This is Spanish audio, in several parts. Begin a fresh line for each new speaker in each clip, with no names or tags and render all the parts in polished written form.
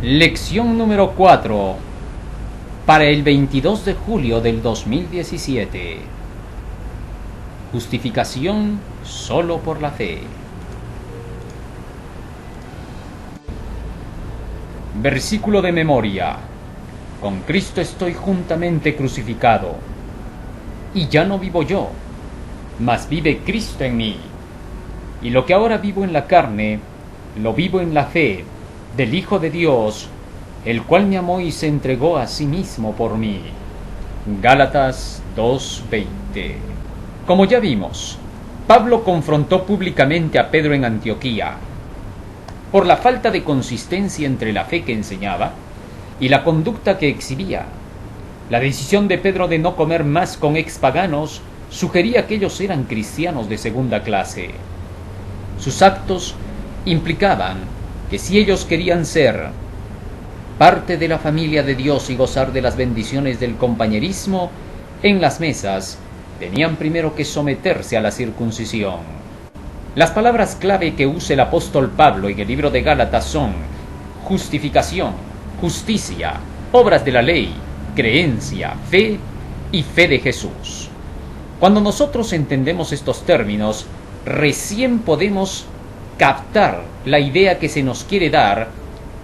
Lección número 4 para el 22 de julio del 2017. Justificación solo por la fe. Versículo de memoria. Con Cristo estoy juntamente crucificado, y ya no vivo yo, mas vive Cristo en mí. Y lo que ahora vivo en la carne, lo vivo en la fe del Hijo de Dios, el cual me amó y se entregó a sí mismo por mí. Gálatas 2:20. Como ya vimos, Pablo confrontó públicamente a Pedro en Antioquía por la falta de consistencia entre la fe que enseñaba y la conducta que exhibía. La decisión de Pedro de no comer más con expaganos sugería que ellos eran cristianos de segunda clase. Sus actos implicaban que si ellos querían ser parte de la familia de Dios y gozar de las bendiciones del compañerismo en las mesas, tenían primero que someterse a la circuncisión. Las palabras clave que usa el apóstol Pablo en el libro de Gálatas son justificación, justicia, obras de la ley, creencia, fe y fe de Jesús. Cuando nosotros entendemos estos términos, recién podemos captar la idea que se nos quiere dar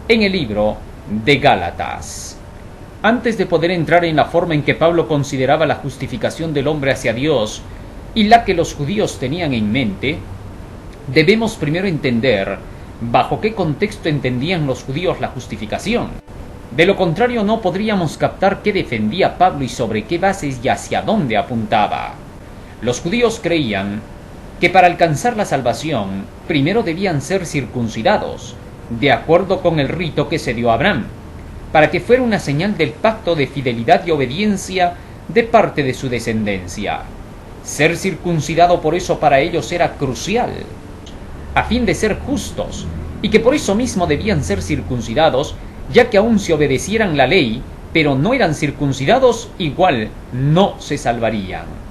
en el libro de Gálatas. Antes de poder entrar en la forma en que Pablo consideraba la justificación del hombre hacia Dios y la que los judíos tenían en mente, debemos primero entender bajo qué contexto entendían los judíos la justificación. De lo contrario, no podríamos captar qué defendía Pablo y sobre qué bases y hacia dónde apuntaba. Los judíos creían que para alcanzar la salvación, primero debían ser circuncidados, de acuerdo con el rito que se dio a Abraham, para que fuera una señal del pacto de fidelidad y obediencia de parte de su descendencia. Ser circuncidado por eso para ellos era crucial, a fin de ser justos, y que por eso mismo debían ser circuncidados, ya que aun si obedecieran la ley, pero no eran circuncidados, igual no se salvarían.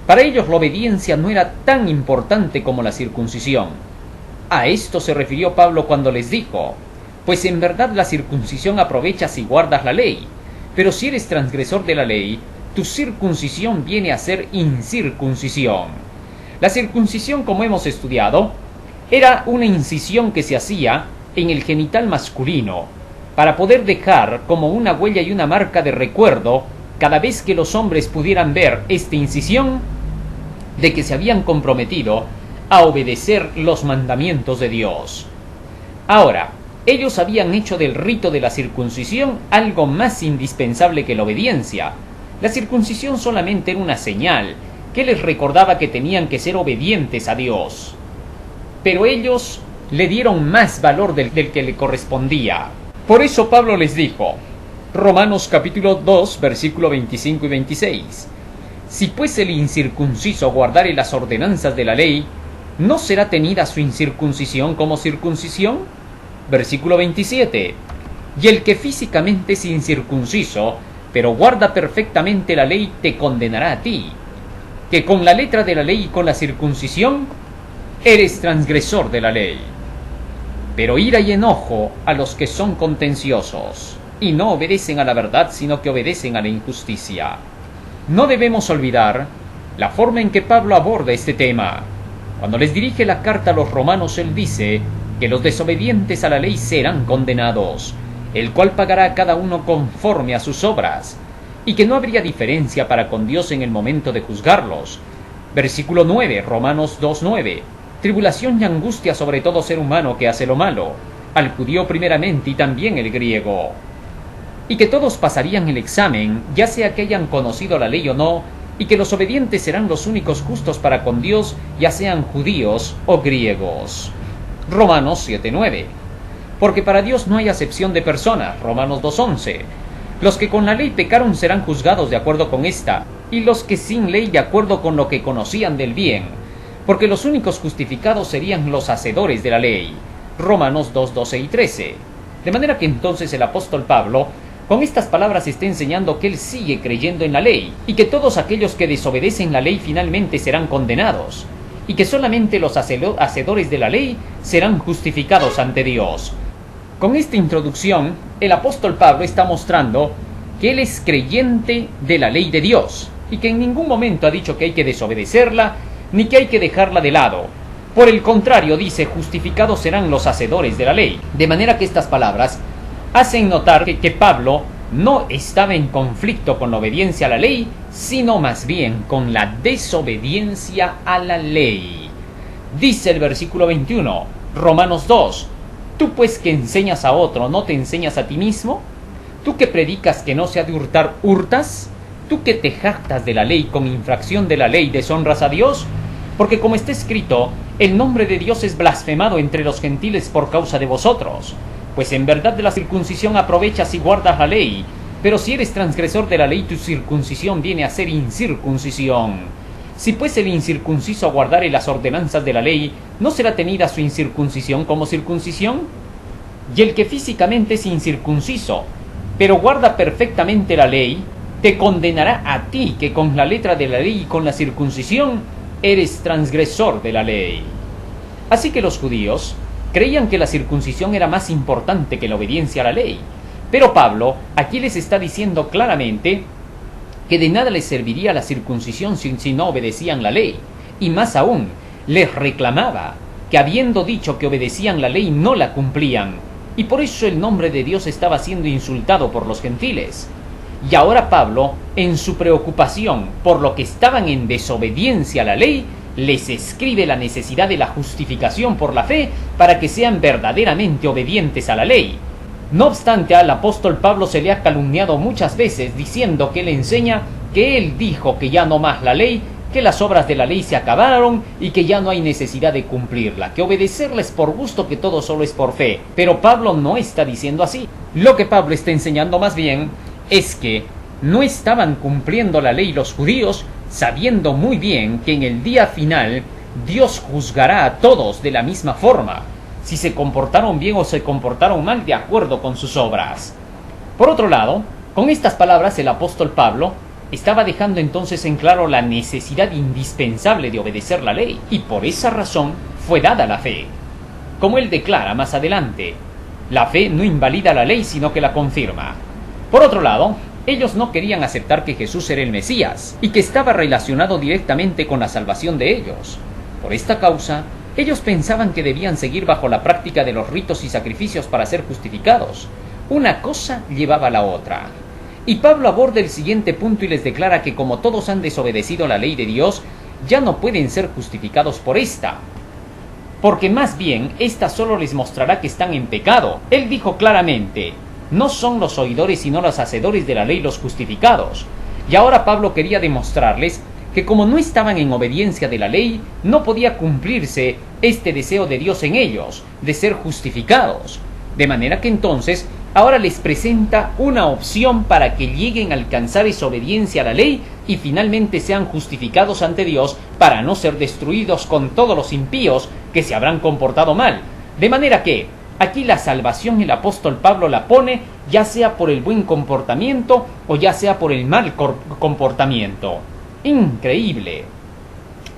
Para ellos la obediencia no era tan importante como la circuncisión. A esto se refirió Pablo cuando les dijo: pues en verdad la circuncisión aprovecha si guardas la ley, pero si eres transgresor de la ley, tu circuncisión viene a ser incircuncisión. La circuncisión, como hemos estudiado, era una incisión que se hacía en el genital masculino, para poder dejar como una huella y una marca de recuerdo, cada vez que los hombres pudieran ver esta incisión, de que se habían comprometido a obedecer los mandamientos de Dios. Ahora, ellos habían hecho del rito de la circuncisión algo más indispensable que la obediencia. La circuncisión solamente era una señal que les recordaba que tenían que ser obedientes a Dios. Pero ellos le dieron más valor del que le correspondía. Por eso Pablo les dijo, Romanos capítulo 2, versículo 25 y 26, si pues el incircunciso guardare las ordenanzas de la ley, ¿no será tenida su incircuncisión como circuncisión? Versículo 27, y el que físicamente es incircunciso, pero guarda perfectamente la ley, te condenará a ti, que con la letra de la ley y con la circuncisión eres transgresor de la ley. Pero ira y enojo a los que son contenciosos, y no obedecen a la verdad, sino que obedecen a la injusticia. No debemos olvidar la forma en que Pablo aborda este tema. Cuando les dirige la carta a los romanos, él dice que los desobedientes a la ley serán condenados, el cual pagará a cada uno conforme a sus obras, y que no habría diferencia para con Dios en el momento de juzgarlos. Versículo 9, Romanos 2:9. Tribulación y angustia sobre todo ser humano que hace lo malo, al judío primeramente y también el griego. Y que todos pasarían el examen, ya sea que hayan conocido la ley o no, y que los obedientes serán los únicos justos para con Dios, ya sean judíos o griegos. Romanos 7:9. Porque para Dios no hay acepción de personas. Romanos 2:11. Los que con la ley pecaron serán juzgados de acuerdo con esta, y los que sin ley de acuerdo con lo que conocían del bien, porque los únicos justificados serían los hacedores de la ley. Romanos 2:12 y 13. De manera que entonces el apóstol Pablo con estas palabras está enseñando que él sigue creyendo en la ley, y que todos aquellos que desobedecen la ley finalmente serán condenados, y que solamente los hacedores de la ley serán justificados ante Dios. Con esta introducción, el apóstol Pablo está mostrando que él es creyente de la ley de Dios y que en ningún momento ha dicho que hay que desobedecerla ni que hay que dejarla de lado. Por el contrario, dice, justificados serán los hacedores de la ley. De manera que estas palabras hacen notar que Pablo no estaba en conflicto con la obediencia a la ley, sino más bien con la desobediencia a la ley. Dice el versículo 21, Romanos 2, ¿tú pues que enseñas a otro, no te enseñas a ti mismo? ¿Tú que predicas que no se ha de hurtar, hurtas? ¿Tú que te jactas de la ley, con infracción de la ley deshonras a Dios? Porque como está escrito, el nombre de Dios es blasfemado entre los gentiles por causa de vosotros. Pues en verdad de la circuncisión aprovechas y guardas la ley, pero si eres transgresor de la ley, tu circuncisión viene a ser incircuncisión. Si pues el incircunciso guardare las ordenanzas de la ley, ¿no será tenida su incircuncisión como circuncisión? Y el que físicamente es incircunciso, pero guarda perfectamente la ley, te condenará a ti, que con la letra de la ley y con la circuncisión eres transgresor de la ley. Así que los judíos creían que la circuncisión era más importante que la obediencia a la ley. Pero Pablo aquí les está diciendo claramente que de nada les serviría la circuncisión si no obedecían la ley. Y más aún, les reclamaba que habiendo dicho que obedecían la ley no la cumplían. Y por eso el nombre de Dios estaba siendo insultado por los gentiles. Y ahora Pablo, en su preocupación por lo que estaban en desobediencia a la ley, les escribe la necesidad de la justificación por la fe para que sean verdaderamente obedientes a la ley. No obstante, al apóstol Pablo se le ha calumniado muchas veces diciendo que él enseña que él dijo que ya no más la ley, que las obras de la ley se acabaron y que ya no hay necesidad de cumplirla, que obedecerla es por gusto, que todo solo es por fe. Pero Pablo no está diciendo así. Lo que Pablo está enseñando más bien es que no estaban cumpliendo la ley los judíos, sabiendo muy bien que en el día final Dios juzgará a todos de la misma forma, si se comportaron bien o se comportaron mal de acuerdo con sus obras. Por otro lado, con estas palabras el apóstol Pablo estaba dejando entonces en claro la necesidad indispensable de obedecer la ley, y por esa razón fue dada la fe. Como él declara más adelante, la fe no invalida la ley, sino que la confirma. Por otro lado, ellos no querían aceptar que Jesús era el Mesías y que estaba relacionado directamente con la salvación de ellos. Por esta causa, ellos pensaban que debían seguir bajo la práctica de los ritos y sacrificios para ser justificados. Una cosa llevaba a la otra. Y Pablo aborda el siguiente punto y les declara que como todos han desobedecido la ley de Dios, ya no pueden ser justificados por esta, porque más bien esta solo les mostrará que están en pecado. Él dijo claramente, no son los oidores sino los hacedores de la ley los justificados. Y ahora Pablo quería demostrarles que como no estaban en obediencia de la ley, no podía cumplirse este deseo de Dios en ellos, de ser justificados. De manera que entonces, ahora les presenta una opción para que lleguen a alcanzar esa obediencia a la ley y finalmente sean justificados ante Dios para no ser destruidos con todos los impíos que se habrán comportado mal. De manera que aquí la salvación el apóstol Pablo la pone ya sea por el buen comportamiento o ya sea por el mal comportamiento. Increíble.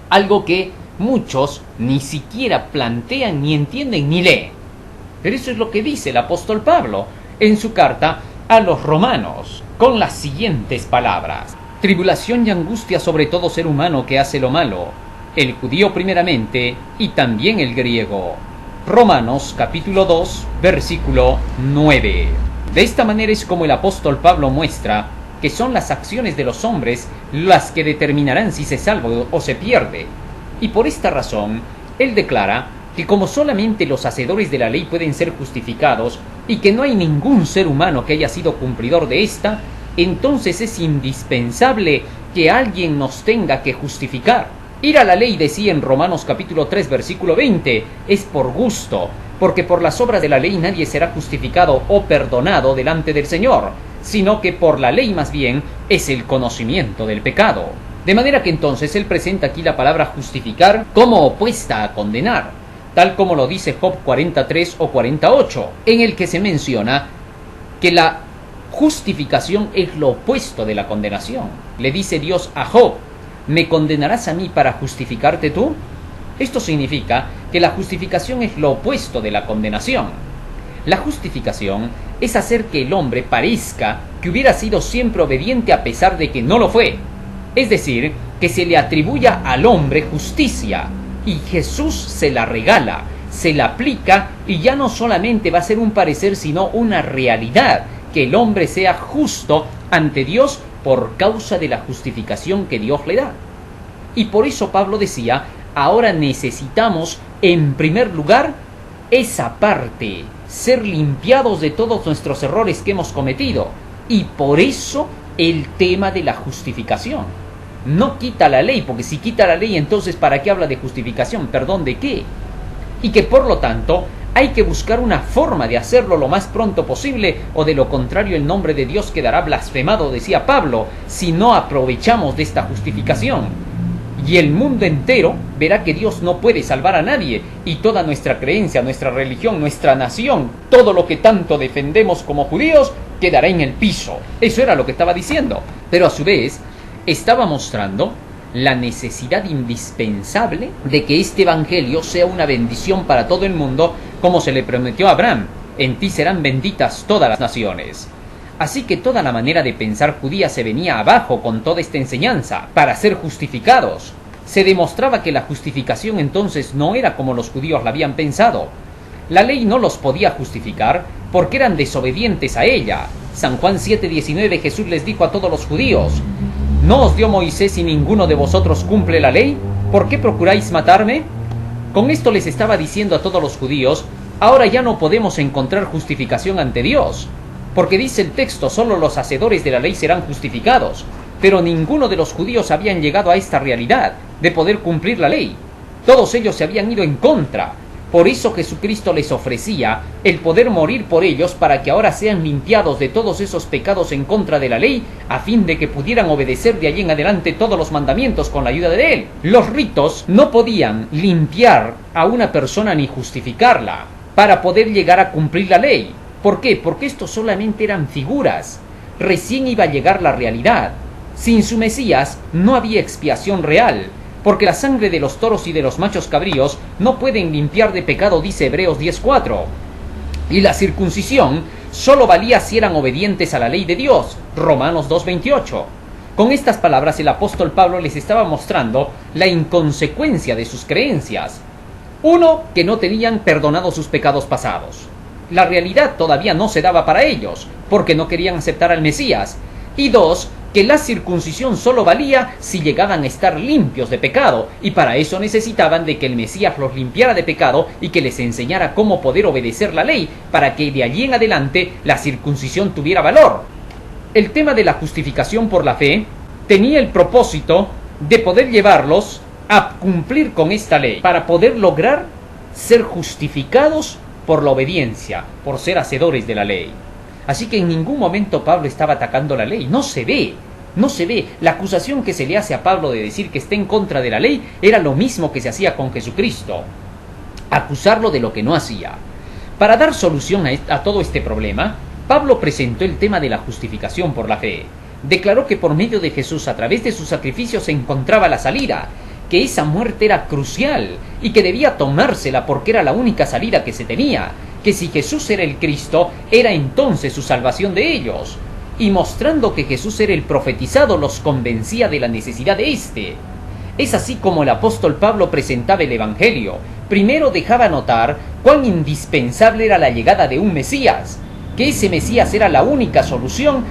Algo que muchos ni siquiera plantean, ni entienden, ni leen. Pero eso es lo que dice el apóstol Pablo en su carta a los romanos, con las siguientes palabras: tribulación y angustia sobre todo ser humano que hace lo malo, el judío primeramente y también el griego. Romanos capítulo 2, versículo 9. De esta manera es como el apóstol Pablo muestra que son las acciones de los hombres las que determinarán si se salva o se pierde. Y por esta razón, él declara que como solamente los hacedores de la ley pueden ser justificados y que no hay ningún ser humano que haya sido cumplidor de esta, entonces es indispensable que alguien nos tenga que justificar. Ir a la ley, decía en Romanos capítulo 3 versículo 20, es por gusto, porque por las obras de la ley nadie será justificado o perdonado delante del Señor, sino que por la ley más bien es el conocimiento del pecado. De manera que entonces él presenta aquí la palabra justificar como opuesta a condenar, tal como lo dice Job 43 o 48, en el que se menciona que la justificación es lo opuesto de la condenación. Le dice Dios a Job, ¿me condenarás a mí para justificarte tú? Esto significa que la justificación es lo opuesto de la condenación. La justificación es hacer que el hombre parezca que hubiera sido siempre obediente a pesar de que no lo fue. Es decir, que se le atribuya al hombre justicia y Jesús se la regala, se la aplica y ya no solamente va a ser un parecer sino una realidad, que el hombre sea justo ante Dios por causa de la justificación que Dios le da. Y por eso Pablo decía, ahora necesitamos en primer lugar esa parte, ser limpiados de todos nuestros errores que hemos cometido. Y por eso el tema de la justificación. No quita la ley, porque si quita la ley, entonces ¿para qué habla de justificación? ¿Perdón de qué? Y que por lo tanto hay que buscar una forma de hacerlo lo más pronto posible, o de lo contrario el nombre de Dios quedará blasfemado, decía Pablo, si no aprovechamos de esta justificación. Y el mundo entero verá que Dios no puede salvar a nadie, y toda nuestra creencia, nuestra religión, nuestra nación, todo lo que tanto defendemos como judíos, quedará en el piso. Eso era lo que estaba diciendo. Pero a su vez, estaba mostrando la necesidad indispensable de que este evangelio sea una bendición para todo el mundo, como se le prometió a Abraham: en ti serán benditas todas las naciones. Así que toda la manera de pensar judía se venía abajo con toda esta enseñanza. Para ser justificados, se demostraba que la justificación entonces no era como los judíos la habían pensado. La ley no los podía justificar porque eran desobedientes a ella. San Juan 7:19, Jesús les dijo a todos los judíos: ¿no os dio Moisés y ninguno de vosotros cumple la ley? ¿Por qué procuráis matarme? Con esto les estaba diciendo a todos los judíos: ahora ya no podemos encontrar justificación ante Dios, porque dice el texto, solo los hacedores de la ley serán justificados. Pero ninguno de los judíos habían llegado a esta realidad de poder cumplir la ley. Todos ellos se habían ido en contra. Por eso Jesucristo les ofrecía el poder morir por ellos, para que ahora sean limpiados de todos esos pecados en contra de la ley, a fin de que pudieran obedecer de allí en adelante todos los mandamientos con la ayuda de Él. Los ritos no podían limpiar a una persona ni justificarla para poder llegar a cumplir la ley. ¿Por qué? Porque estos solamente eran figuras. Recién iba a llegar la realidad. Sin su Mesías no había expiación real, porque la sangre de los toros y de los machos cabríos no pueden limpiar de pecado, dice Hebreos 10:4. Y la circuncisión solo valía si eran obedientes a la ley de Dios, Romanos 2:28. Con estas palabras el apóstol Pablo les estaba mostrando la inconsecuencia de sus creencias. Uno, que no tenían perdonados sus pecados pasados. La realidad todavía no se daba para ellos, porque no querían aceptar al Mesías. Y dos, que la circuncisión solo valía si llegaban a estar limpios de pecado, y para eso necesitaban de que el Mesías los limpiara de pecado y que les enseñara cómo poder obedecer la ley, para que de allí en adelante la circuncisión tuviera valor. El tema de la justificación por la fe tenía el propósito de poder llevarlos a cumplir con esta ley, para poder lograr ser justificados por la obediencia, por ser hacedores de la ley. Así que en ningún momento Pablo estaba atacando la ley. No se ve. La acusación que se le hace a Pablo de decir que está en contra de la ley era lo mismo que se hacía con Jesucristo: acusarlo de lo que no hacía. Para dar solución a todo este problema, Pablo presentó el tema de la justificación por la fe. Declaró que por medio de Jesús, a través de su sacrificio, se encontraba la salida, que esa muerte era crucial y que debía tomársela porque era la única salida que se tenía, que si Jesús era el Cristo, era entonces su salvación de ellos. Y mostrando que Jesús era el profetizado, los convencía de la necesidad de éste. Es así como el apóstol Pablo presentaba el Evangelio. Primero dejaba notar cuán indispensable era la llegada de un Mesías, que ese Mesías era la única solución,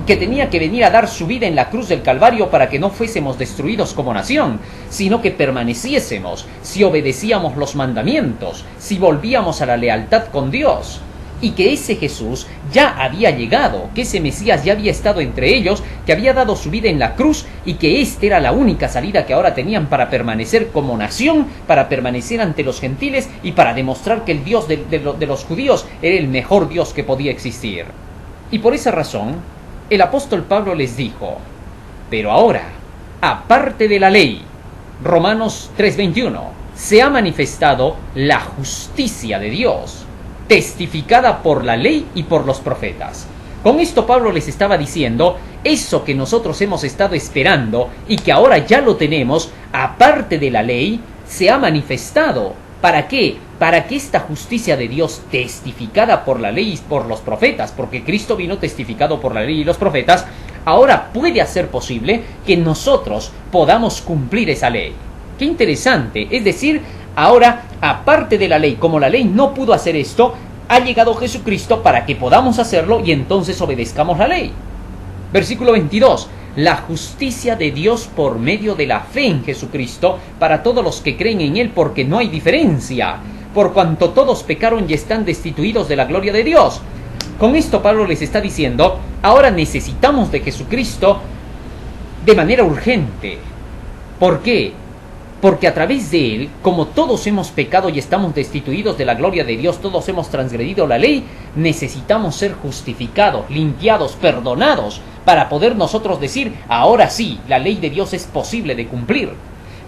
que tenía que venir a dar su vida en la cruz del Calvario para que no fuésemos destruidos como nación, sino que permaneciésemos si obedecíamos los mandamientos, si volvíamos a la lealtad con Dios. Y que ese Jesús ya había llegado, que ese Mesías ya había estado entre ellos, que había dado su vida en la cruz, y que esta era la única salida que ahora tenían para permanecer como nación, para permanecer ante los gentiles y para demostrar que el Dios de los judíos era el mejor Dios que podía existir. Y por esa razón, el apóstol Pablo les dijo: pero ahora, aparte de la ley, Romanos 3:21, se ha manifestado la justicia de Dios, testificada por la ley y por los profetas. Con esto Pablo les estaba diciendo, eso que nosotros hemos estado esperando y que ahora ya lo tenemos, aparte de la ley, se ha manifestado. ¿Para qué? Para que esta justicia de Dios testificada por la ley y por los profetas, porque Cristo vino testificado por la ley y los profetas, ahora puede hacer posible que nosotros podamos cumplir esa ley. ¡Qué interesante! Es decir, ahora, aparte de la ley, como la ley no pudo hacer esto, ha llegado Jesucristo para que podamos hacerlo y entonces obedezcamos la ley. Versículo 22. La justicia de Dios por medio de la fe en Jesucristo para todos los que creen en Él, porque no hay diferencia, por cuanto todos pecaron y están destituidos de la gloria de Dios. Con esto Pablo les está diciendo, ahora necesitamos de Jesucristo de manera urgente. ¿Por qué? Porque a través de Él, como todos hemos pecado y estamos destituidos de la gloria de Dios, todos hemos transgredido la ley, necesitamos ser justificados, limpiados, perdonados, para poder nosotros decir, ahora sí, la ley de Dios es posible de cumplir.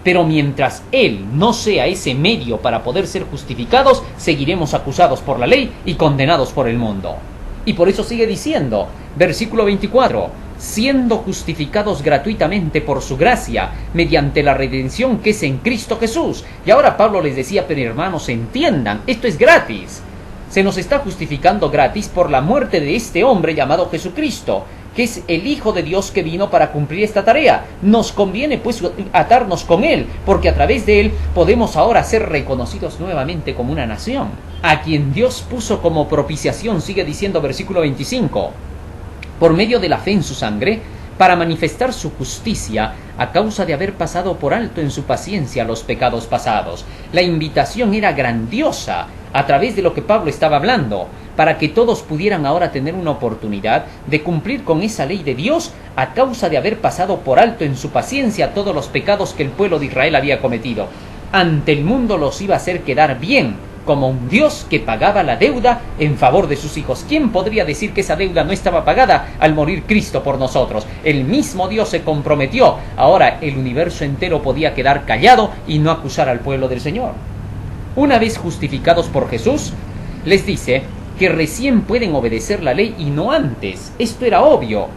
Pero mientras Él no sea ese medio para poder ser justificados, seguiremos acusados por la ley y condenados por el mundo. Y por eso sigue diciendo, versículo 24, siendo justificados gratuitamente por su gracia, mediante la redención que es en Cristo Jesús. Y ahora Pablo les decía, pero hermanos, entiendan, esto es gratis. Se nos está justificando gratis por la muerte de este hombre llamado Jesucristo, que es el Hijo de Dios que vino para cumplir esta tarea. Nos conviene pues atarnos con Él, porque a través de Él podemos ahora ser reconocidos nuevamente como una nación, a quien Dios puso como propiciación, sigue diciendo versículo 25, por medio de la fe en su sangre, para manifestar su justicia a causa de haber pasado por alto en su paciencia los pecados pasados. La invitación era grandiosa a través de lo que Pablo estaba hablando, para que todos pudieran ahora tener una oportunidad de cumplir con esa ley de Dios a causa de haber pasado por alto en su paciencia todos los pecados que el pueblo de Israel había cometido. Ante el mundo los iba a hacer quedar bien, como un Dios que pagaba la deuda en favor de sus hijos. ¿Quién podría decir que esa deuda no estaba pagada al morir Cristo por nosotros? El mismo Dios se comprometió. Ahora el universo entero podía quedar callado y no acusar al pueblo del Señor. Una vez justificados por Jesús, les dice que recién pueden obedecer la ley y no antes. Esto era obvio.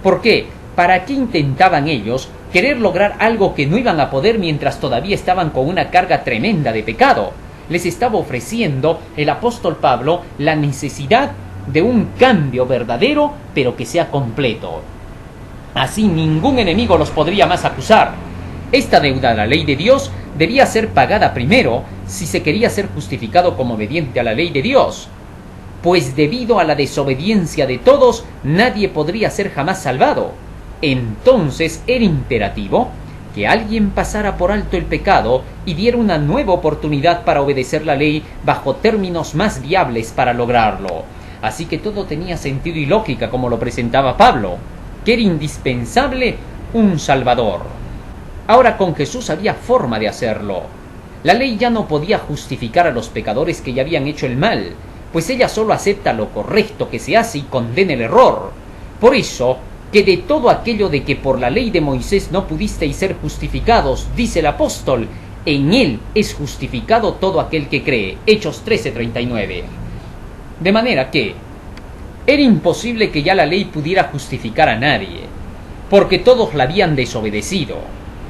¿Por qué? ¿Para qué intentaban ellos querer lograr algo que no iban a poder mientras todavía estaban con una carga tremenda de pecado? Les estaba ofreciendo el apóstol Pablo la necesidad de un cambio verdadero, pero que sea completo. Así ningún enemigo los podría más acusar. Esta deuda a la ley de Dios debía ser pagada primero si se quería ser justificado como obediente a la ley de Dios. Pues debido a la desobediencia de todos, nadie podría ser jamás salvado. Entonces era imperativo que alguien pasara por alto el pecado y diera una nueva oportunidad para obedecer la ley bajo términos más viables para lograrlo. Así que todo tenía sentido y lógica como lo presentaba Pablo, que era indispensable un Salvador. Ahora con Jesús había forma de hacerlo. La ley ya no podía justificar a los pecadores que ya habían hecho el mal, pues ella solo acepta lo correcto que se hace y condena el error. Por eso, que de todo aquello de que por la ley de Moisés no pudisteis ser justificados, dice el apóstol, en él es justificado todo aquel que cree. Hechos 13:39. De manera que era imposible que ya la ley pudiera justificar a nadie, porque todos la habían desobedecido.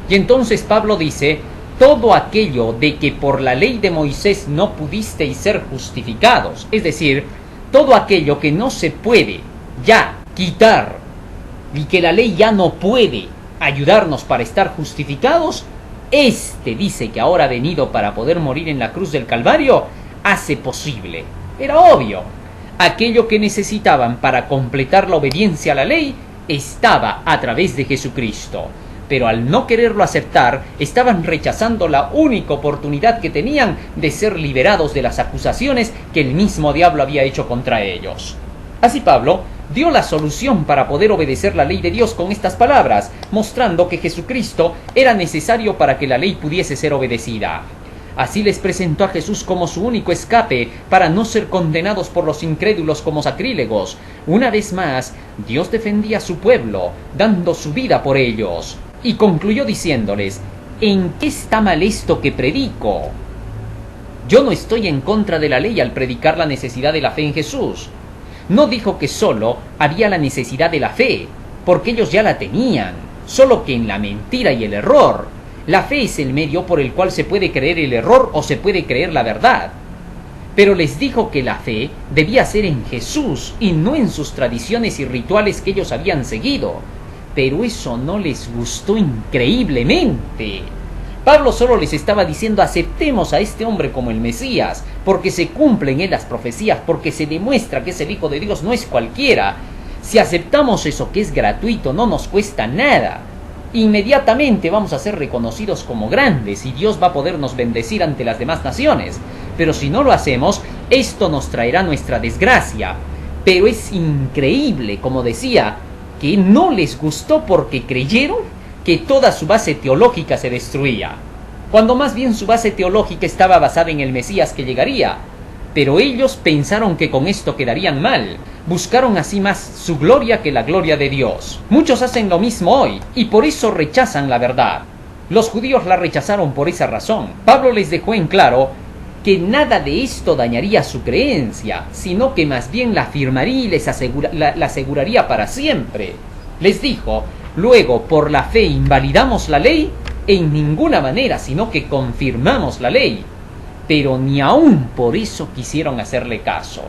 Y entonces Pablo dice, todo aquello de que por la ley de Moisés no pudisteis ser justificados, es decir, todo aquello que no se puede ya quitar y que la ley ya no puede ayudarnos para estar justificados, dice que ahora ha venido para poder morir en la cruz del Calvario, hace posible. Era obvio. Aquello que necesitaban para completar la obediencia a la ley estaba a través de Jesucristo. Pero al no quererlo aceptar, estaban rechazando la única oportunidad que tenían de ser liberados de las acusaciones que el mismo diablo había hecho contra ellos. Así Pablo dio la solución para poder obedecer la ley de Dios con estas palabras, mostrando que Jesucristo era necesario para que la ley pudiese ser obedecida. Así les presentó a Jesús como su único escape para no ser condenados por los incrédulos como sacrílegos. Una vez más, Dios defendía a su pueblo, dando su vida por ellos. Y concluyó diciéndoles, ¿en qué está mal esto que predico? Yo no estoy en contra de la ley al predicar la necesidad de la fe en Jesús. No dijo que solo había la necesidad de la fe, porque ellos ya la tenían, solo que en la mentira y el error. La fe es el medio por el cual se puede creer el error o se puede creer la verdad. Pero les dijo que la fe debía ser en Jesús y no en sus tradiciones y rituales que ellos habían seguido. Pero eso no les gustó increíblemente. Pablo solo les estaba diciendo: aceptemos a este hombre como el Mesías, porque se cumplen en las profecías, porque se demuestra que es el Hijo de Dios, no es cualquiera. Si aceptamos eso que es gratuito, no nos cuesta nada, inmediatamente vamos a ser reconocidos como grandes y Dios va a podernos bendecir ante las demás naciones. Pero si no lo hacemos, esto nos traerá nuestra desgracia. Pero es increíble, como decía, que no les gustó porque creyeron que toda su base teológica se destruía, cuando más bien su base teológica estaba basada en el Mesías que llegaría. Pero ellos pensaron que con esto quedarían mal. Buscaron así más su gloria que la gloria de Dios. Muchos hacen lo mismo hoy y por eso rechazan la verdad. Los judíos la rechazaron por esa razón. Pablo les dejó en claro que nada de esto dañaría su creencia, sino que más bien la afirmaría y les la aseguraría para siempre. Les dijo: luego, por la fe invalidamos la ley, en ninguna manera, sino que confirmamos la ley. Pero ni aún por eso quisieron hacerle caso.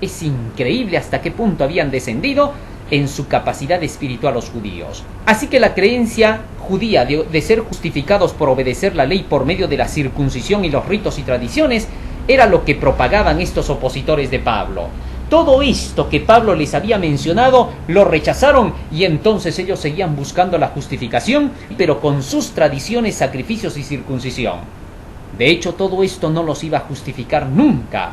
Es increíble hasta qué punto habían descendido en su capacidad espiritual los judíos. Así que la creencia judía de ser justificados por obedecer la ley por medio de la circuncisión y los ritos y tradiciones era lo que propagaban estos opositores de Pablo. Todo esto que Pablo les había mencionado lo rechazaron y entonces ellos seguían buscando la justificación, pero con sus tradiciones, sacrificios y circuncisión. De hecho, todo esto no los iba a justificar nunca.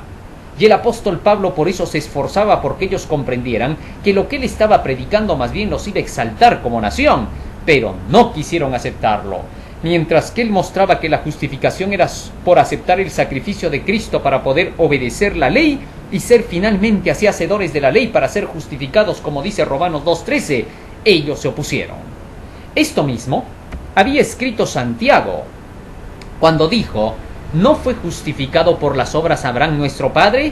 Y el apóstol Pablo por eso se esforzaba porque ellos comprendieran que lo que él estaba predicando más bien los iba a exaltar como nación, pero no quisieron aceptarlo. Mientras que él mostraba que la justificación era por aceptar el sacrificio de Cristo para poder obedecer la ley y ser finalmente así hacedores de la ley para ser justificados, como dice Romanos 2:13, ellos se opusieron. Esto mismo había escrito Santiago cuando dijo: ¿no fue justificado por las obras Abraham nuestro padre?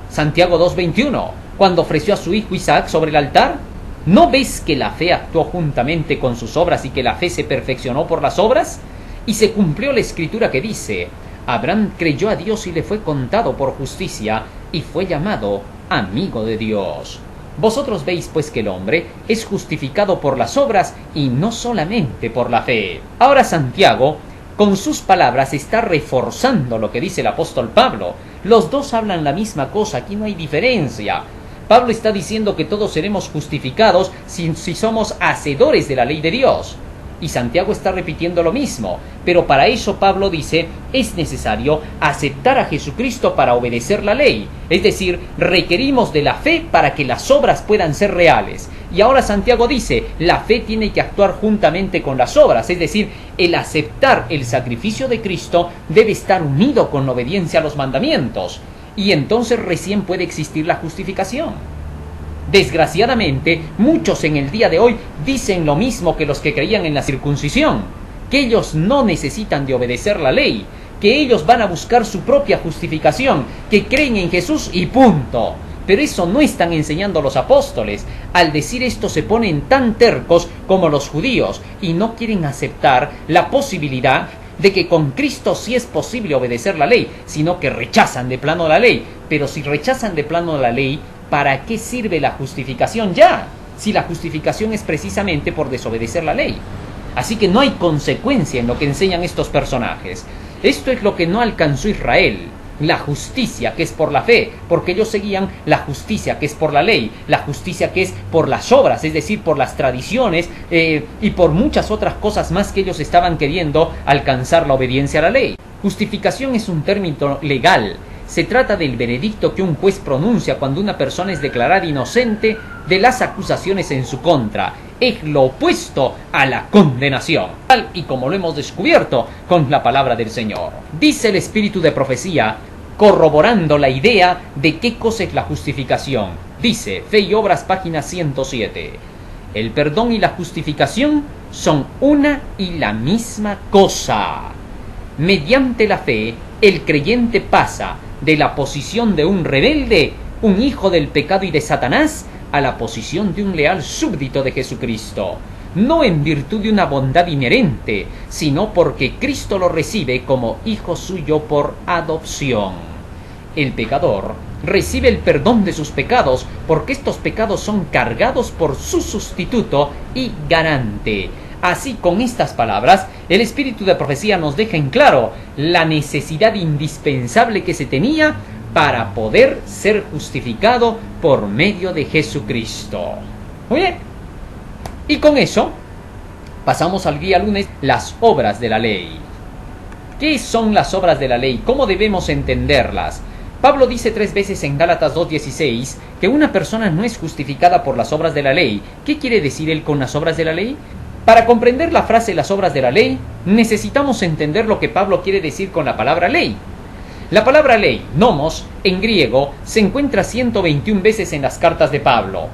Santiago 2:21, cuando ofreció a su hijo Isaac sobre el altar. ¿No ves que la fe actuó juntamente con sus obras y que la fe se perfeccionó por las obras? Y se cumplió la escritura que dice: Abraham creyó a Dios y le fue contado por justicia y fue llamado amigo de Dios. Vosotros veis pues que el hombre es justificado por las obras y no solamente por la fe. Ahora Santiago, con sus palabras, está reforzando lo que dice el apóstol Pablo. Los dos hablan la misma cosa, aquí no hay diferencia. Pablo está diciendo que todos seremos justificados si somos hacedores de la ley de Dios. Y Santiago está repitiendo lo mismo. Pero para eso Pablo dice: es necesario aceptar a Jesucristo para obedecer la ley. Es decir, requerimos de la fe para que las obras puedan ser reales. Y ahora Santiago dice: la fe tiene que actuar juntamente con las obras. Es decir, el aceptar el sacrificio de Cristo debe estar unido con la obediencia a los mandamientos. Y entonces recién puede existir la justificación. Desgraciadamente, muchos en el día de hoy dicen lo mismo que los que creían en la circuncisión, que ellos no necesitan de obedecer la ley, que ellos van a buscar su propia justificación, que creen en Jesús y punto. Pero eso no están enseñando los apóstoles. Al decir esto se ponen tan tercos como los judíos y no quieren aceptar la posibilidad de que con Cristo sí es posible obedecer la ley, sino que rechazan de plano la ley. Pero si rechazan de plano la ley, ¿para qué sirve la justificación ya? Si la justificación es precisamente por desobedecer la ley. Así que no hay consecuencia en lo que enseñan estos personajes. Esto es lo que no alcanzó Israel. La justicia que es por la fe, porque ellos seguían la justicia que es por la ley, la justicia que es por las obras, es decir, por las tradiciones y por muchas otras cosas más que ellos estaban queriendo alcanzar la obediencia a la ley. Justificación es un término legal. Se trata del veredicto que un juez pronuncia cuando una persona es declarada inocente de las acusaciones en su contra. Es lo opuesto a la condenación, tal y como lo hemos descubierto con la palabra del Señor. Dice el Espíritu de Profecía, corroborando la idea de qué cosa es la justificación. Dice, Fe y Obras, página 107. El perdón y la justificación son una y la misma cosa. Mediante la fe, el creyente pasa de la posición de un rebelde, un hijo del pecado y de Satanás, a la posición de un leal súbdito de Jesucristo. no en virtud de una bondad inherente, sino porque Cristo lo recibe como hijo suyo por adopción. El pecador recibe el perdón de sus pecados porque estos pecados son cargados por su sustituto y garante. Así, con estas palabras, el espíritu de profecía nos deja en claro la necesidad indispensable que se tenía para poder ser justificado por medio de Jesucristo. Muy bien. Y con eso pasamos al día lunes, las obras de la ley. ¿Qué son las obras de la ley? ¿Cómo debemos entenderlas? Pablo dice 3 veces en Gálatas 2:16 que una persona no es justificada por las obras de la ley. ¿Qué quiere decir él con las obras de la ley? Para comprender la frase las obras de la ley, necesitamos entender lo que Pablo quiere decir con la palabra ley. La palabra ley, nomos, en griego, se encuentra 121 veces en las cartas de Pablo.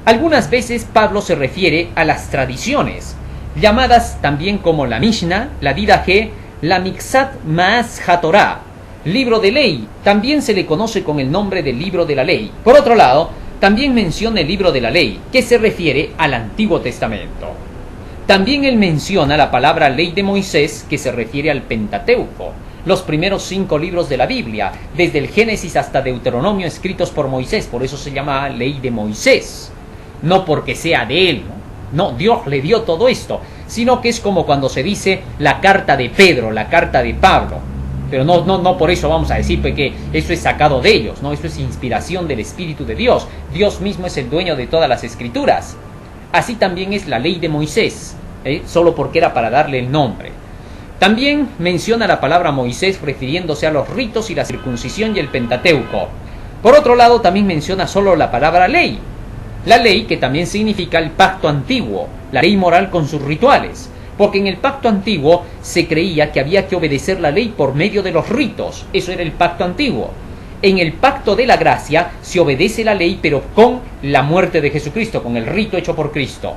Algunas veces Pablo se refiere a las tradiciones, llamadas también como la Mishnah, la Didaje, la Miksat Maas HaTorah, libro de ley. También se le conoce con el nombre del libro de la ley. Por otro lado, también menciona el libro de la ley, que se refiere al Antiguo Testamento. También él menciona la palabra ley de Moisés, que se refiere al Pentateuco, los primeros 5 libros de la Biblia, desde el Génesis hasta Deuteronomio, escritos por Moisés. Por eso se llama ley de Moisés, no porque sea de él, no, Dios le dio todo esto, sino que es como cuando se dice la carta de Pedro, la carta de Pablo. Pero no por eso vamos a decir que eso es sacado de ellos, no, eso es inspiración del Espíritu de Dios. Dios mismo es el dueño de todas las escrituras. Así también es la ley de Moisés, solo porque era para darle el nombre. También menciona la palabra Moisés refiriéndose a los ritos y la circuncisión y el Pentateuco. Por otro lado, también menciona solo la palabra ley. La ley, que también significa el pacto antiguo, la ley moral con sus rituales. Porque en el pacto antiguo se creía que había que obedecer la ley por medio de los ritos. Eso era el pacto antiguo. En el pacto de la gracia se obedece la ley, pero con la muerte de Jesucristo, con el rito hecho por Cristo.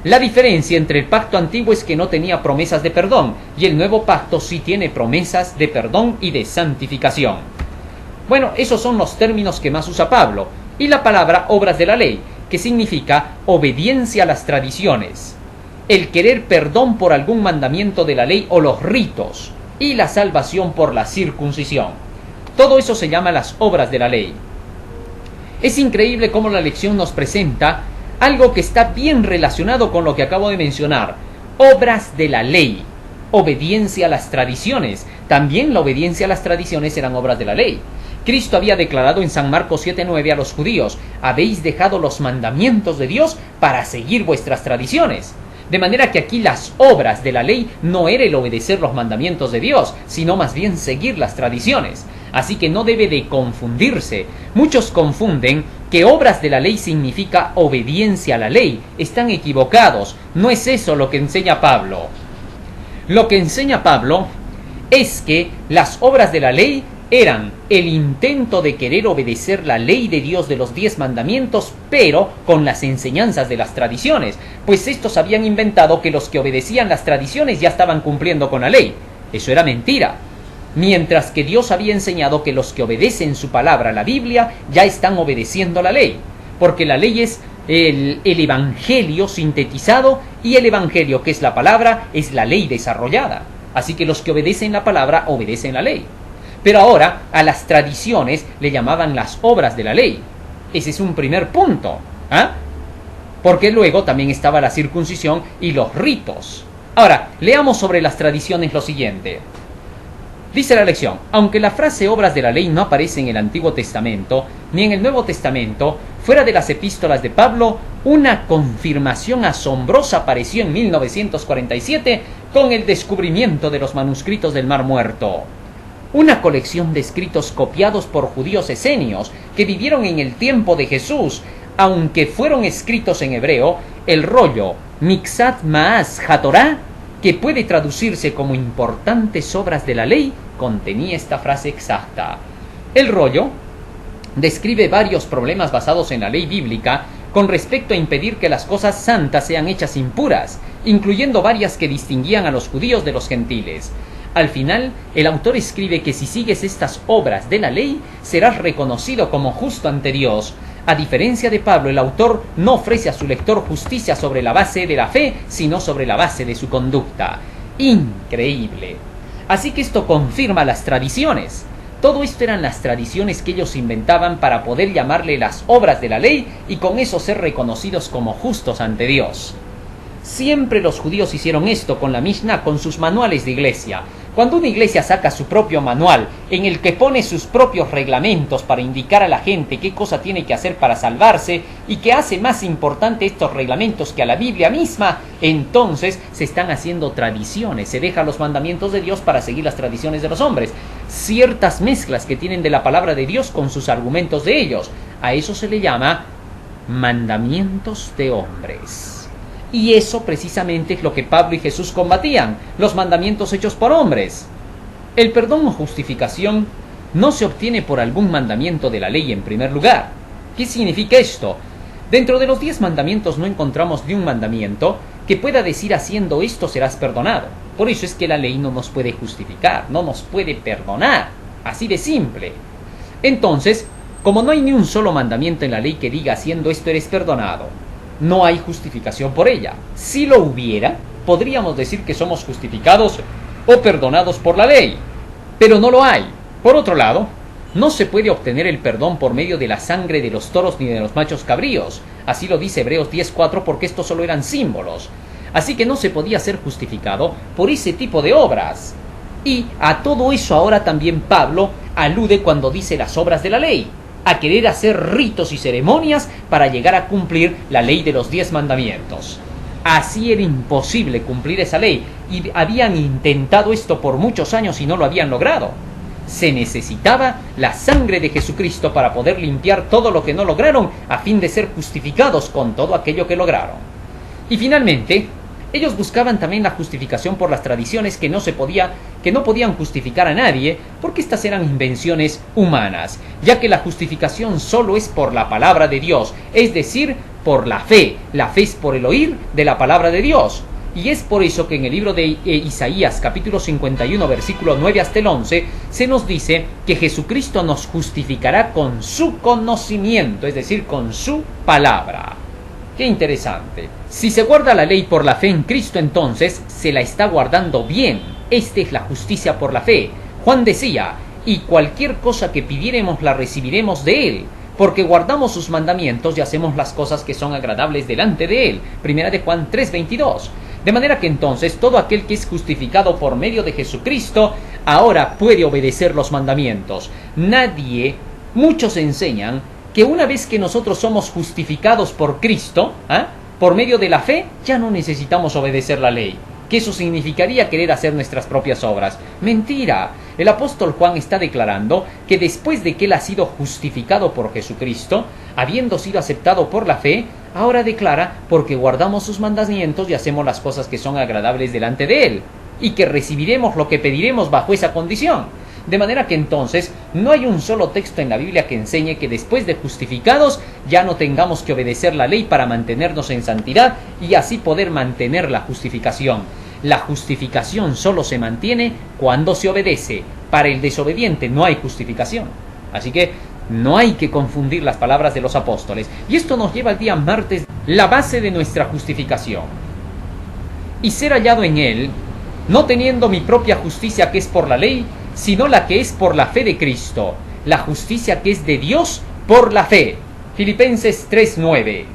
La diferencia entre el pacto antiguo es que no tenía promesas de perdón, y el nuevo pacto sí tiene promesas de perdón y de santificación. Bueno, esos son los términos que más usa Pablo. Y la palabra obras de la ley, que significa obediencia a las tradiciones, el querer perdón por algún mandamiento de la ley o los ritos, y la salvación por la circuncisión. Todo eso se llama las obras de la ley. Es increíble cómo la lección nos presenta algo que está bien relacionado con lo que acabo de mencionar. Obras de la ley, obediencia a las tradiciones. También la obediencia a las tradiciones eran obras de la ley. Cristo había declarado en San Marcos 7:9 a los judíos: habéis dejado los mandamientos de Dios para seguir vuestras tradiciones. De manera que aquí las obras de la ley no era el obedecer los mandamientos de Dios, sino más bien seguir las tradiciones. Así que no debe de confundirse. Muchos confunden que obras de la ley significa obediencia a la ley. Están equivocados. No es eso lo que enseña Pablo. Lo que enseña Pablo es que las obras de la ley eran el intento de querer obedecer la ley de Dios de los 10 mandamientos, pero con las enseñanzas de las tradiciones, pues estos habían inventado que los que obedecían las tradiciones ya estaban cumpliendo con la ley. Eso era mentira. Mientras que Dios había enseñado que los que obedecen su palabra, la Biblia, ya están obedeciendo la ley, porque la ley es el evangelio sintetizado, y el evangelio, que es la palabra, es la ley desarrollada. Así que los que obedecen la palabra obedecen la ley. Pero ahora a las tradiciones le llamaban las obras de la ley. Ese es un primer punto, porque luego también estaba la circuncisión y los ritos. Ahora, leamos sobre las tradiciones lo siguiente. Dice la lección: aunque la frase obras de la ley no aparece en el Antiguo Testamento ni en el Nuevo Testamento, fuera de las epístolas de Pablo, una confirmación asombrosa apareció en 1947 con el descubrimiento de los manuscritos del Mar Muerto. Una colección de escritos copiados por judíos esenios que vivieron en el tiempo de Jesús, aunque fueron escritos en hebreo. El rollo Miksat Maas HaTorah, que puede traducirse como importantes obras de la ley, contenía esta frase exacta. El rollo describe varios problemas basados en la ley bíblica con respecto a impedir que las cosas santas sean hechas impuras, incluyendo varias que distinguían a los judíos de los gentiles. Al final, el autor escribe que si sigues estas obras de la ley, serás reconocido como justo ante Dios. A diferencia de Pablo, el autor no ofrece a su lector justicia sobre la base de la fe, sino sobre la base de su conducta. Increíble. Así que esto confirma las tradiciones. Todo esto eran las tradiciones que ellos inventaban para poder llamarle las obras de la ley y con eso ser reconocidos como justos ante Dios. Siempre los judíos hicieron esto con la Mishnah, con sus manuales de iglesia. Cuando una iglesia saca su propio manual, en el que pone sus propios reglamentos para indicar a la gente qué cosa tiene que hacer para salvarse, y que hace más importante estos reglamentos que a la Biblia misma, entonces se están haciendo tradiciones, se dejan los mandamientos de Dios para seguir las tradiciones de los hombres. Ciertas mezclas que tienen de la palabra de Dios con sus argumentos de ellos. A eso se le llama mandamientos de hombres. Y eso precisamente es lo que Pablo y Jesús combatían, los mandamientos hechos por hombres. El perdón o justificación no se obtiene por algún mandamiento de la ley en primer lugar. ¿Qué significa esto? Dentro de los 10 mandamientos no encontramos ni un mandamiento que pueda decir haciendo esto serás perdonado. Por eso es que la ley no nos puede justificar, no nos puede perdonar. Así de simple. Entonces, como no hay ni un solo mandamiento en la ley que diga haciendo esto eres perdonado, no hay justificación por ella. Si lo hubiera, podríamos decir que somos justificados o perdonados por la ley, pero no lo hay. Por otro lado, no se puede obtener el perdón por medio de la sangre de los toros ni de los machos cabríos. Así lo dice Hebreos 10:4, porque estos solo eran símbolos. Así que no se podía ser justificado por ese tipo de obras. Y a todo eso ahora también Pablo alude cuando dice las obras de la ley, a querer hacer ritos y ceremonias para llegar a cumplir la ley de los 10 mandamientos. Así era imposible cumplir esa ley, y habían intentado esto por muchos años y no lo habían logrado. Se necesitaba la sangre de Jesucristo para poder limpiar todo lo que no lograron, a fin de ser justificados con todo aquello que lograron. Y finalmente, ellos buscaban también la justificación por las tradiciones que no podían justificar a nadie, porque estas eran invenciones humanas, ya que la justificación solo es por la palabra de Dios, es decir, por la fe. La fe es por el oír de la palabra de Dios. Y es por eso que en el libro de Isaías, capítulo 51, versículo 9 hasta el 11, se nos dice que Jesucristo nos justificará con su conocimiento, es decir, con su palabra. ¡Qué interesante! Si se guarda la ley por la fe en Cristo, entonces se la está guardando bien. Esta es la justicia por la fe. Juan decía, y cualquier cosa que pidiéremos la recibiremos de Él, porque guardamos sus mandamientos y hacemos las cosas que son agradables delante de Él. Primera de Juan 3:22. De manera que entonces todo aquel que es justificado por medio de Jesucristo, ahora puede obedecer los mandamientos. Muchos enseñan que una vez que nosotros somos justificados por Cristo, por medio de la fe, ya no necesitamos obedecer la ley. Que eso significaría querer hacer nuestras propias obras. Mentira. El apóstol Juan está declarando que después de que él ha sido justificado por Jesucristo, habiendo sido aceptado por la fe, ahora declara, porque guardamos sus mandamientos y hacemos las cosas que son agradables delante de él, y que recibiremos lo que pediremos bajo esa condición. De manera que entonces no hay un solo texto en la Biblia que enseñe que después de justificados ya no tengamos que obedecer la ley para mantenernos en santidad y así poder mantener la justificación. La justificación solo se mantiene cuando se obedece. Para el desobediente no hay justificación. Así que no hay que confundir las palabras de los apóstoles. Y esto nos lleva al día martes, la base de nuestra justificación. Y ser hallado en él, no teniendo mi propia justicia que es por la ley, sino la que es por la fe de Cristo, la justicia que es de Dios por la fe. Filipenses 3:9.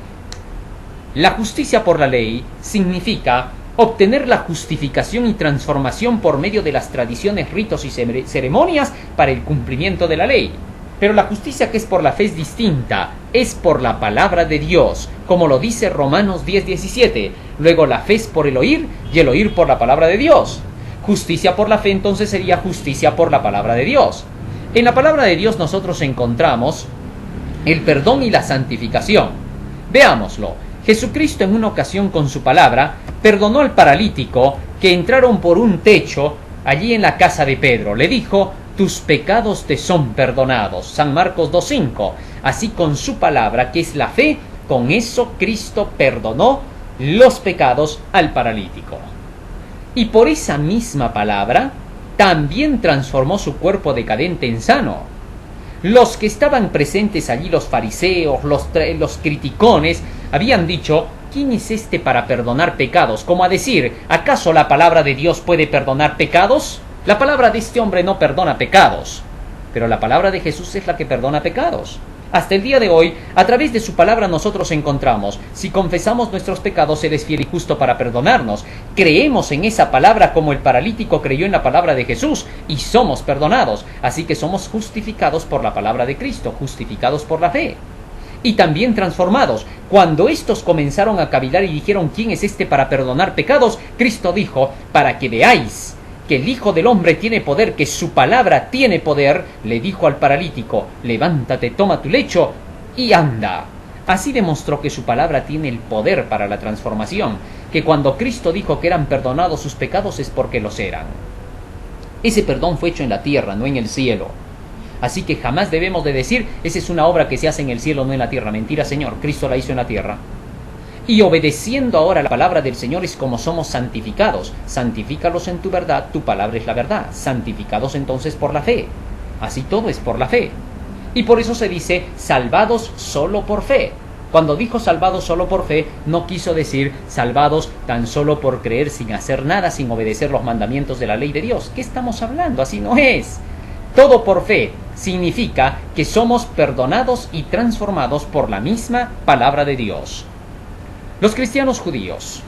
La justicia por la ley significa obtener la justificación y transformación por medio de las tradiciones, ritos y ceremonias para el cumplimiento de la ley. Pero la justicia que es por la fe es distinta, es por la palabra de Dios, como lo dice Romanos 10:17. Luego la fe es por el oír y el oír por la palabra de Dios. Justicia por la fe entonces sería justicia por la palabra de Dios. En la palabra de Dios nosotros encontramos el perdón y la santificación. Veámoslo. Jesucristo en una ocasión con su palabra perdonó al paralítico que entraron por un techo allí en la casa de Pedro. Le dijo, tus pecados te son perdonados. San Marcos 2:5. Así con su palabra, que es la fe, con eso Cristo perdonó los pecados al paralítico. Y por esa misma palabra, también transformó su cuerpo decadente en sano. Los que estaban presentes allí, los fariseos, los criticones, habían dicho: ¿quién es este para perdonar pecados? Como a decir: ¿acaso la palabra de Dios puede perdonar pecados? La palabra de este hombre no perdona pecados, pero la palabra de Jesús es la que perdona pecados. Hasta el día de hoy, a través de su palabra nosotros encontramos: si confesamos nuestros pecados, Él es fiel y justo para perdonarnos. Creemos en esa palabra como el paralítico creyó en la palabra de Jesús y somos perdonados. Así que somos justificados por la palabra de Cristo, justificados por la fe. Y también transformados. Cuando estos comenzaron a cavilar y dijeron: ¿quién es este para perdonar pecados?, Cristo dijo: para que veáis que el Hijo del Hombre tiene poder, que su palabra tiene poder, le dijo al paralítico: levántate, toma tu lecho y anda. Así demostró que su palabra tiene el poder para la transformación, que cuando Cristo dijo que eran perdonados sus pecados es porque los eran. Ese perdón fue hecho en la tierra, no en el cielo. Así que jamás debemos de decir: esa es una obra que se hace en el cielo, no en la tierra. Mentira, Señor, Cristo la hizo en la tierra. Y obedeciendo ahora la palabra del Señor es como somos santificados. Santifícalos en tu verdad, tu palabra es la verdad. Santificados entonces por la fe. Así todo es por la fe. Y por eso se dice: salvados solo por fe. Cuando dijo salvados solo por fe, no quiso decir salvados tan solo por creer sin hacer nada, sin obedecer los mandamientos de la ley de Dios. ¿Qué estamos hablando? Así no es. Todo por fe significa que somos perdonados y transformados por la misma palabra de Dios. Los cristianos judíos.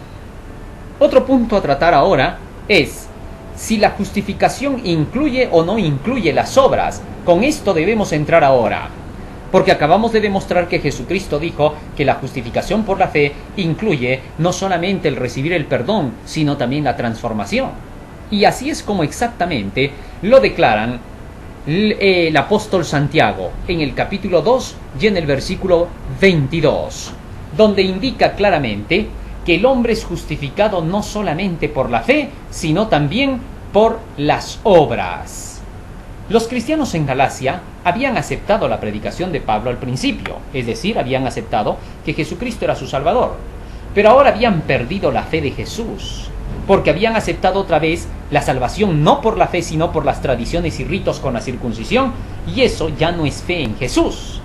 Otro punto a tratar ahora es si la justificación incluye o no incluye las obras. Con esto debemos entrar ahora, porque acabamos de demostrar que Jesucristo dijo que la justificación por la fe incluye no solamente el recibir el perdón, sino también la transformación. Y así es como exactamente lo declaran el apóstol Santiago en el capítulo 2 y en el versículo 22. Donde indica claramente que el hombre es justificado no solamente por la fe, sino también por las obras. Los cristianos en Galacia habían aceptado la predicación de Pablo al principio, es decir, habían aceptado que Jesucristo era su Salvador, pero ahora habían perdido la fe de Jesús, porque habían aceptado otra vez la salvación no por la fe, sino por las tradiciones y ritos con la circuncisión, y eso ya no es fe en Jesús.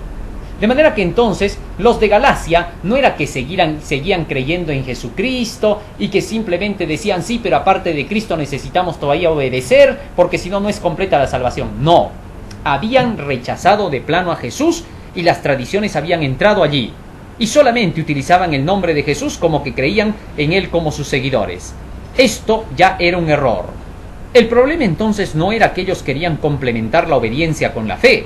De manera que entonces los de Galacia no era que seguían creyendo en Jesucristo y que simplemente decían: sí, pero aparte de Cristo necesitamos todavía obedecer porque si no, no es completa la salvación. No, habían rechazado de plano a Jesús y las tradiciones habían entrado allí y solamente utilizaban el nombre de Jesús como que creían en Él como sus seguidores. Esto ya era un error. El problema entonces no era que ellos querían complementar la obediencia con la fe.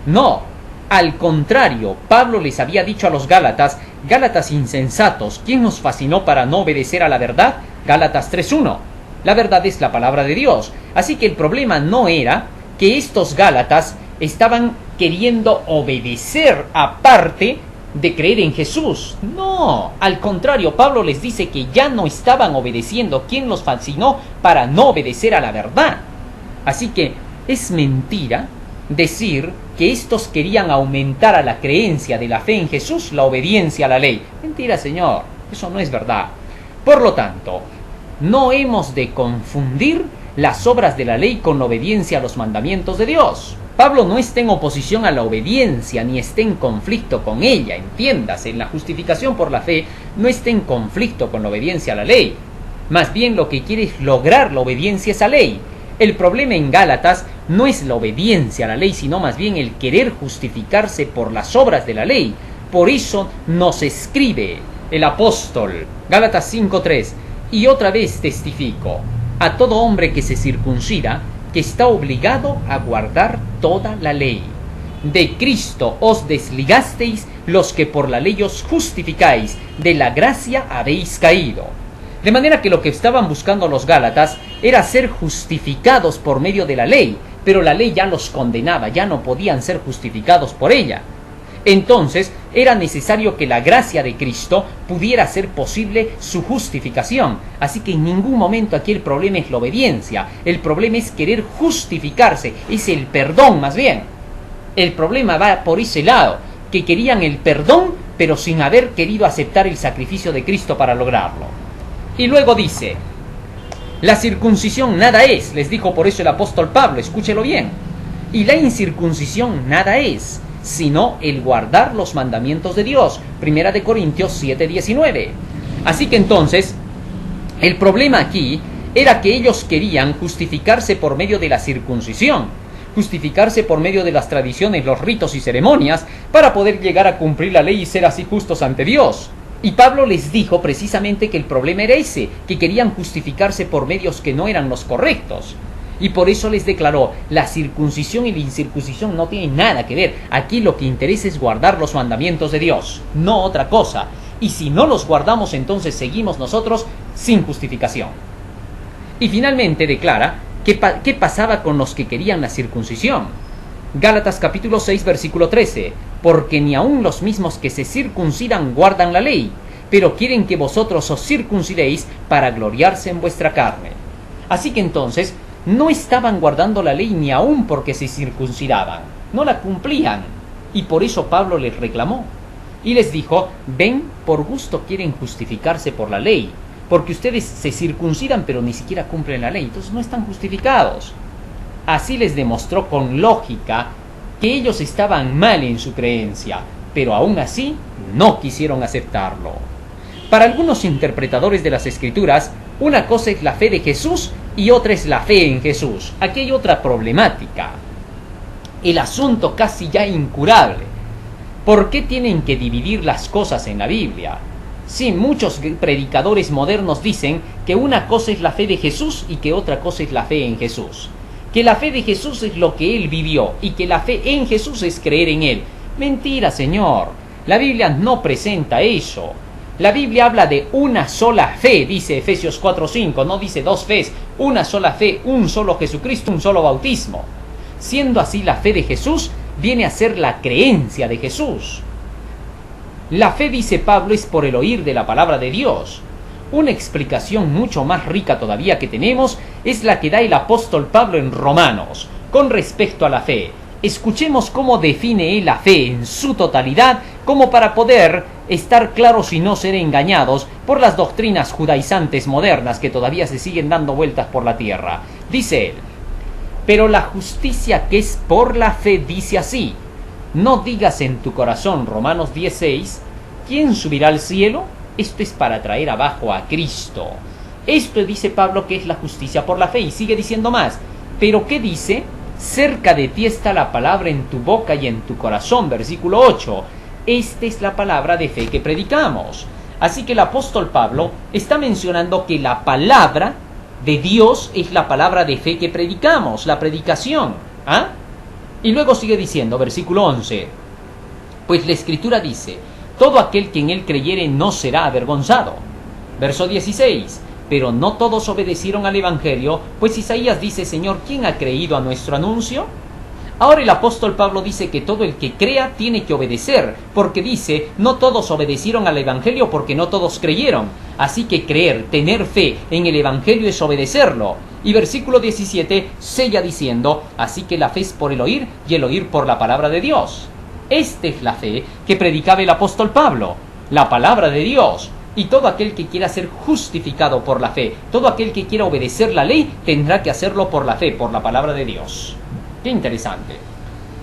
No. Al contrario, Pablo les había dicho a los Gálatas: Gálatas insensatos, ¿quién nos fascinó para no obedecer a la verdad? Gálatas 3:1. La verdad es la palabra de Dios. Así que el problema no era que estos Gálatas estaban queriendo obedecer aparte de creer en Jesús. No, al contrario, Pablo les dice que ya no estaban obedeciendo. ¿Quién los fascinó para no obedecer a la verdad? Así que es mentira decir que estos querían aumentar a la creencia de la fe en Jesús la obediencia a la ley. Mentira, Señor, eso no es verdad. Por lo tanto, no hemos de confundir las obras de la ley con la obediencia a los mandamientos de Dios. Pablo no está en oposición a la obediencia, ni está en conflicto con ella. Entiéndase, en la justificación por la fe no está en conflicto con la obediencia a la ley. Más bien lo que quiere es lograr la obediencia a esa ley. El problema en Gálatas no es la obediencia a la ley, sino más bien el querer justificarse por las obras de la ley. Por eso nos escribe el apóstol, Gálatas 5:3, y otra vez testifico a todo hombre que se circuncida, que está obligado a guardar toda la ley. De Cristo os desligasteis los que por la ley os justificáis, de la gracia habéis caído. De manera que lo que estaban buscando los Gálatas era ser justificados por medio de la ley, pero la ley ya los condenaba, ya no podían ser justificados por ella. Entonces era necesario que la gracia de Cristo pudiera hacer posible su justificación. Así que en ningún momento aquí el problema es la obediencia, el problema es querer justificarse, es el perdón más bien. El problema va por ese lado, que querían el perdón, pero sin haber querido aceptar el sacrificio de Cristo para lograrlo. Y luego dice: la circuncisión nada es, les dijo por eso el apóstol Pablo, escúchelo bien. Y la incircuncisión nada es, sino el guardar los mandamientos de Dios. 1 Corintios 7:19. Así que entonces, el problema aquí era que ellos querían justificarse por medio de la circuncisión, justificarse por medio de las tradiciones, los ritos y ceremonias, para poder llegar a cumplir la ley y ser así justos ante Dios. Y Pablo les dijo precisamente que el problema era ese, que querían justificarse por medios que no eran los correctos. Y por eso les declaró, la circuncisión y la incircuncisión no tienen nada que ver. Aquí lo que interesa es guardar los mandamientos de Dios, no otra cosa. Y si no los guardamos, entonces seguimos nosotros sin justificación. Y finalmente declara qué pasaba con los que querían la circuncisión. Gálatas capítulo 6 versículo 13. Porque ni aun los mismos que se circuncidan guardan la ley, pero quieren que vosotros os circuncidéis para gloriarse en vuestra carne. Así que entonces, no estaban guardando la ley ni aun porque se circuncidaban, no la cumplían, y por eso Pablo les reclamó y les dijo, ven, por gusto quieren justificarse por la ley, porque ustedes se circuncidan pero ni siquiera cumplen la ley, entonces no están justificados. Así les demostró con lógica que ellos estaban mal en su creencia, pero aún así no quisieron aceptarlo. Para algunos interpretadores de las Escrituras, una cosa es la fe de Jesús y otra es la fe en Jesús. Aquí hay otra problemática. El asunto casi ya incurable. ¿Por qué tienen que dividir las cosas en la Biblia? Sí, muchos predicadores modernos dicen que una cosa es la fe de Jesús y que otra cosa es la fe en Jesús. Que la fe de Jesús es lo que Él vivió y que la fe en Jesús es creer en Él. Mentira, Señor. La Biblia no presenta eso. La Biblia habla de una sola fe, dice Efesios 4:5, no dice dos fes, una sola fe, un solo Jesucristo, un solo bautismo. Siendo así, la fe de Jesús viene a ser la creencia de Jesús. La fe, dice Pablo, es por el oír de la palabra de Dios. Una explicación mucho más rica todavía que tenemos es la que da el apóstol Pablo en Romanos, con respecto a la fe. Escuchemos cómo define él la fe en su totalidad, como para poder estar claros y no ser engañados por las doctrinas judaizantes modernas que todavía se siguen dando vueltas por la tierra. Dice él, pero la justicia que es por la fe dice así, no digas en tu corazón, Romanos 10:6, ¿quién subirá al cielo? Esto es para traer abajo a Cristo. Esto dice Pablo que es la justicia por la fe, y sigue diciendo más. ¿Pero qué dice? Cerca de ti está la palabra en tu boca y en tu corazón, versículo 8. Esta es la palabra de fe que predicamos. Así que el apóstol Pablo está mencionando que la palabra de Dios es la palabra de fe que predicamos, la predicación. ¿Ah? Y luego sigue diciendo, versículo 11, pues la Escritura dice, todo aquel que en él creyere no será avergonzado. Verso 16, pero no todos obedecieron al Evangelio, pues Isaías dice, Señor, ¿quién ha creído a nuestro anuncio? Ahora el apóstol Pablo dice que todo el que crea tiene que obedecer, porque dice, no todos obedecieron al Evangelio porque no todos creyeron. Así que creer, tener fe en el Evangelio es obedecerlo. Y versículo 17 sella diciendo, así que la fe es por el oír y el oír por la palabra de Dios. Esta es la fe que predicaba el apóstol Pablo, la palabra de Dios. Y todo aquel que quiera ser justificado por la fe, todo aquel que quiera obedecer la ley, tendrá que hacerlo por la fe, por la palabra de Dios. Qué interesante.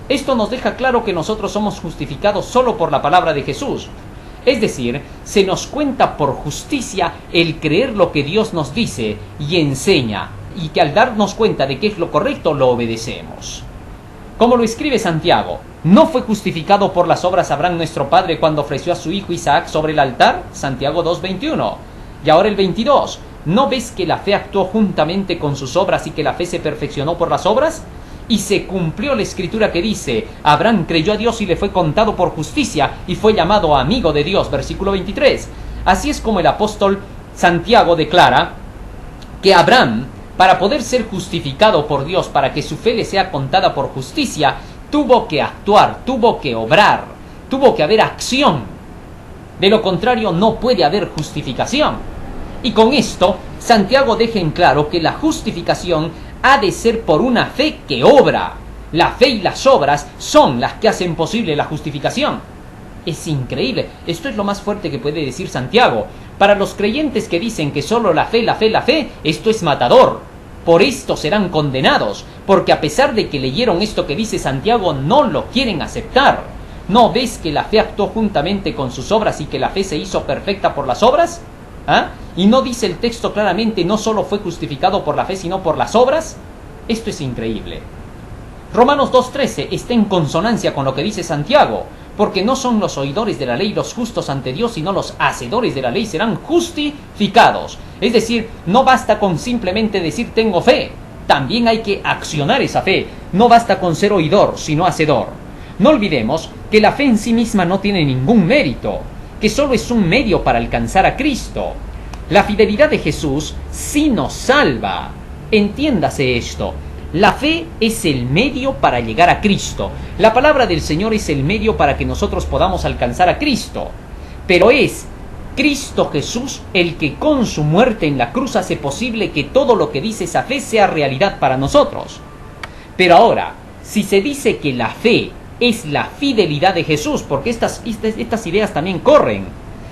Esto nos deja claro que nosotros somos justificados solo por la palabra de Jesús. Es decir, se nos cuenta por justicia el creer lo que Dios nos dice y enseña, y que al darnos cuenta de que es lo correcto, lo obedecemos. Como lo escribe Santiago, ¿no fue justificado por las obras Abraham nuestro padre cuando ofreció a su hijo Isaac sobre el altar? Santiago 2:21. Y ahora el 22. ¿No ves que la fe actuó juntamente con sus obras y que la fe se perfeccionó por las obras? Y se cumplió la escritura que dice, Abraham creyó a Dios y le fue contado por justicia y fue llamado amigo de Dios. Versículo 23. Así es como el apóstol Santiago declara que Abraham, para poder ser justificado por Dios, para que su fe le sea contada por justicia, tuvo que actuar, tuvo que obrar, tuvo que haber acción. De lo contrario, no puede haber justificación. Y con esto, Santiago deja en claro que la justificación ha de ser por una fe que obra. La fe y las obras son las que hacen posible la justificación. Es increíble. Esto es lo más fuerte que puede decir Santiago. Para los creyentes que dicen que solo la fe, esto es matador. Por esto serán condenados, porque a pesar de que leyeron esto que dice Santiago, no lo quieren aceptar. ¿No ves que la fe actuó juntamente con sus obras y que la fe se hizo perfecta por las obras? ¿Ah? ¿Y no dice el texto claramente, no solo fue justificado por la fe, sino por las obras? Esto es increíble. Romanos 2:13 está en consonancia con lo que dice Santiago, porque no son los oidores de la ley los justos ante Dios, sino los hacedores de la ley serán justificados. Es decir, no basta con simplemente decir tengo fe, también hay que accionar esa fe. No basta con ser oidor, sino hacedor. No olvidemos que la fe en sí misma no tiene ningún mérito, que solo es un medio para alcanzar a Cristo. La fidelidad de Jesús sí nos salva. Entiéndase esto. La fe es el medio para llegar a Cristo. La palabra del Señor es el medio para que nosotros podamos alcanzar a Cristo. Pero es Cristo Jesús el que con su muerte en la cruz hace posible que todo lo que dice esa fe sea realidad para nosotros. Pero ahora, si se dice que la fe es la fidelidad de Jesús, porque estas ideas también corren.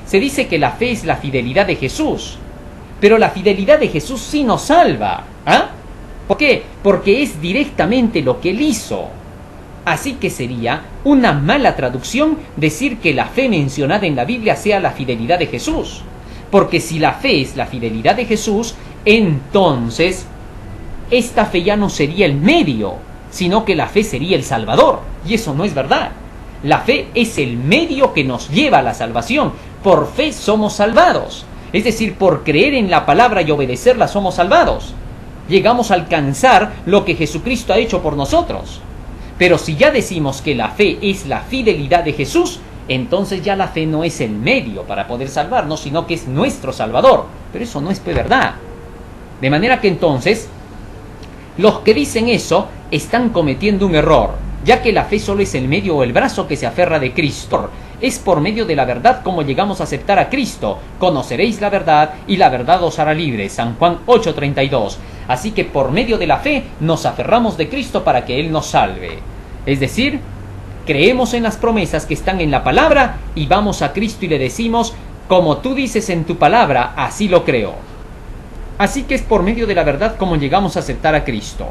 Se dice que la fe es la fidelidad de Jesús, pero la fidelidad de Jesús sí nos salva. ¿Ah? ¿Por qué? Porque es directamente lo que Él hizo. Así que sería una mala traducción decir que la fe mencionada en la Biblia sea la fidelidad de Jesús. Porque si la fe es la fidelidad de Jesús, entonces esta fe ya no sería el medio, sino que la fe sería el Salvador. Y eso no es verdad. La fe es el medio que nos lleva a la salvación. Por fe somos salvados. Es decir, por creer en la palabra y obedecerla somos salvados. Llegamos a alcanzar lo que Jesucristo ha hecho por nosotros. Pero si ya decimos que la fe es la fidelidad de Jesús, entonces ya la fe no es el medio para poder salvarnos, sino que es nuestro Salvador. Pero eso no es verdad. De manera que entonces, los que dicen eso están cometiendo un error, ya que la fe solo es el medio o el brazo que se aferra de Cristo. Es por medio de la verdad como llegamos a aceptar a Cristo. Conoceréis la verdad y la verdad os hará libres. San Juan 8:32. Así que por medio de la fe nos aferramos de Cristo para que Él nos salve. Es decir, creemos en las promesas que están en la palabra y vamos a Cristo y le decimos, como tú dices en tu palabra, así lo creo. Así que es por medio de la verdad como llegamos a aceptar a Cristo.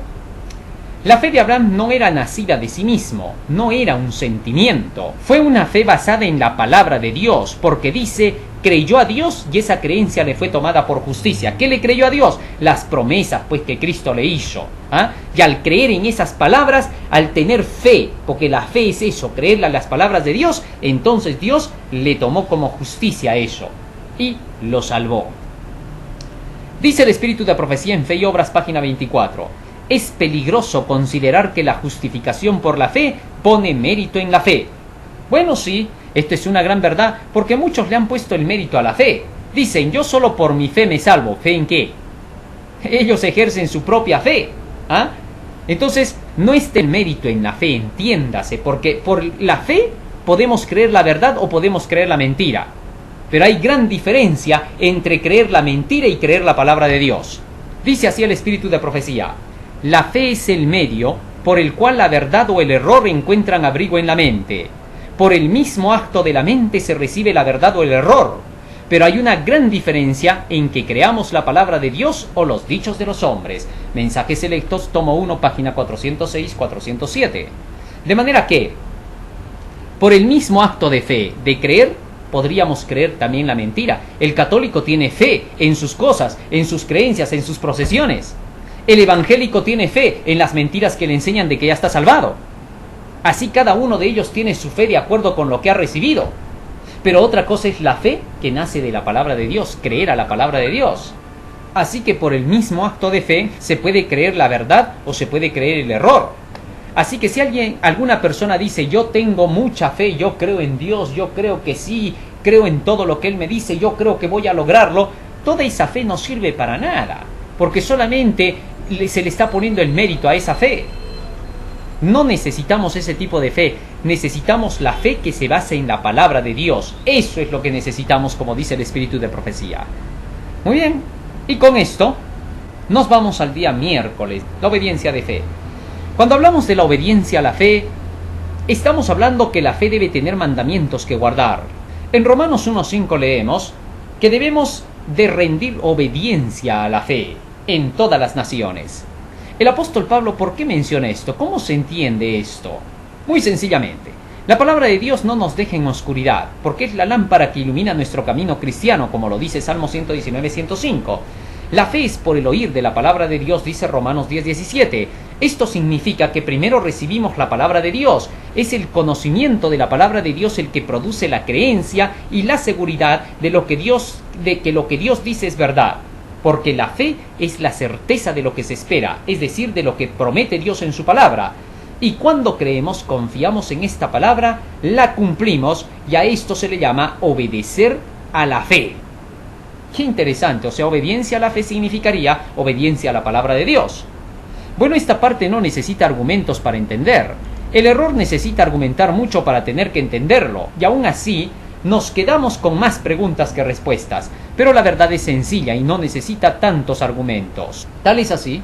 La fe de Abraham no era nacida de sí mismo, no era un sentimiento. Fue una fe basada en la palabra de Dios, porque dice, creyó a Dios y esa creencia le fue tomada por justicia. ¿Qué le creyó a Dios? Las promesas pues que Cristo le hizo. ¿Ah? Y al creer en esas palabras, al tener fe, porque la fe es eso, creerle a las palabras de Dios, entonces Dios le tomó como justicia eso y lo salvó. Dice el Espíritu de Profecía en Fe y Obras, página 24. Es peligroso considerar que la justificación por la fe pone mérito en la fe. Bueno, sí, esto es una gran verdad, porque muchos le han puesto el mérito a la fe. Dicen, yo solo por mi fe me salvo. ¿Fe en qué? Ellos ejercen su propia fe. ¿Ah? Entonces, no está el mérito en la fe, entiéndase, porque por la fe podemos creer la verdad o podemos creer la mentira. Pero hay gran diferencia entre creer la mentira y creer la palabra de Dios. Dice así el Espíritu de Profecía. La fe es el medio por el cual la verdad o el error encuentran abrigo en la mente. Por el mismo acto de la mente se recibe la verdad o el error. Pero hay una gran diferencia en que creamos la palabra de Dios o los dichos de los hombres. Mensajes Selectos, tomo 1, página 406-407. De manera que, por el mismo acto de fe, de creer, podríamos creer también la mentira. El católico tiene fe en sus cosas, en sus creencias, en sus procesiones. El evangélico tiene fe en las mentiras que le enseñan de que ya está salvado. Así cada uno de ellos tiene su fe de acuerdo con lo que ha recibido. Pero otra cosa es la fe que nace de la palabra de Dios, creer a la palabra de Dios. Así que por el mismo acto de fe se puede creer la verdad o se puede creer el error. Así que si alguna persona dice, yo tengo mucha fe, yo creo en Dios, yo creo que sí, creo en todo lo que Él me dice, yo creo que voy a lograrlo, toda esa fe no sirve para nada, porque solamente se le está poniendo el mérito a esa fe. No necesitamos ese tipo de fe, necesitamos la fe que se base en la palabra de Dios. Eso es lo que necesitamos, como dice el Espíritu de Profecía. Muy bien, y con esto nos vamos al día miércoles, la obediencia de fe. Cuando hablamos de la obediencia a la fe, estamos hablando que la fe debe tener mandamientos que guardar. En Romanos 1:5 leemos que debemos de rendir obediencia a la fe. en todas las naciones. El apóstol Pablo, ¿por qué menciona esto? ¿Cómo se entiende esto? Muy sencillamente, la palabra de Dios no nos deja en oscuridad, porque es la lámpara que ilumina nuestro camino cristiano, como lo dice Salmo 119, 105. La fe es por el oír de la palabra de Dios, dice Romanos 10, 17. Esto significa que primero recibimos la palabra de Dios. Es el conocimiento de la palabra de Dios el que produce la creencia y la seguridad de que lo que Dios dice es verdad. Porque la fe es la certeza de lo que se espera, es decir, de lo que promete Dios en su palabra. Y cuando creemos, confiamos en esta palabra, la cumplimos, y a esto se le llama obedecer a la fe. Qué interesante, o sea, obediencia a la fe significaría obediencia a la palabra de Dios. Bueno, esta parte no necesita argumentos para entender. El error necesita argumentar mucho para tener que entenderlo, y aún así nos quedamos con más preguntas que respuestas, pero la verdad es sencilla y no necesita tantos argumentos. Tal es así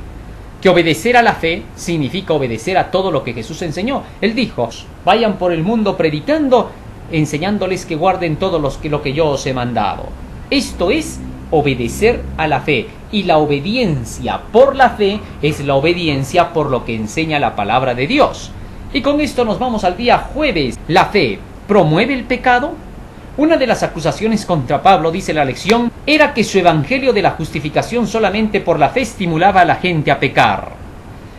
que obedecer a la fe significa obedecer a todo lo que Jesús enseñó. Él dijo, vayan por el mundo predicando, enseñándoles que guarden todo lo que yo os he mandado. Esto es obedecer a la fe, y la obediencia por la fe es la obediencia por lo que enseña la palabra de Dios. Y con esto nos vamos al día jueves. ¿La fe promueve el pecado? Una de las acusaciones contra Pablo, dice la lección, era que su evangelio de la justificación solamente por la fe estimulaba a la gente a pecar.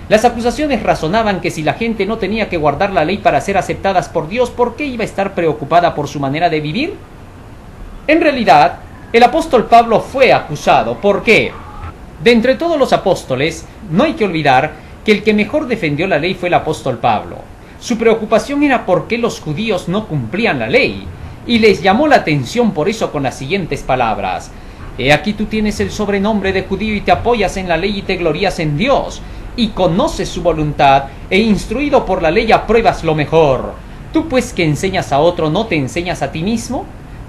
Las acusaciones razonaban que si la gente no tenía que guardar la ley para ser aceptadas por Dios, ¿por qué iba a estar preocupada por su manera de vivir? En realidad, el apóstol Pablo fue acusado. ¿Por qué? De entre todos los apóstoles, no hay que olvidar que el que mejor defendió la ley fue el apóstol Pablo. Su preocupación era por qué los judíos no cumplían la ley, y les llamó la atención por eso con las siguientes palabras: he aquí tú tienes el sobrenombre de judío y te apoyas en la ley y te glorías en Dios, y conoces su voluntad, e instruido por la ley apruebas lo mejor. Tú pues que enseñas a otro, ¿no te enseñas a ti mismo?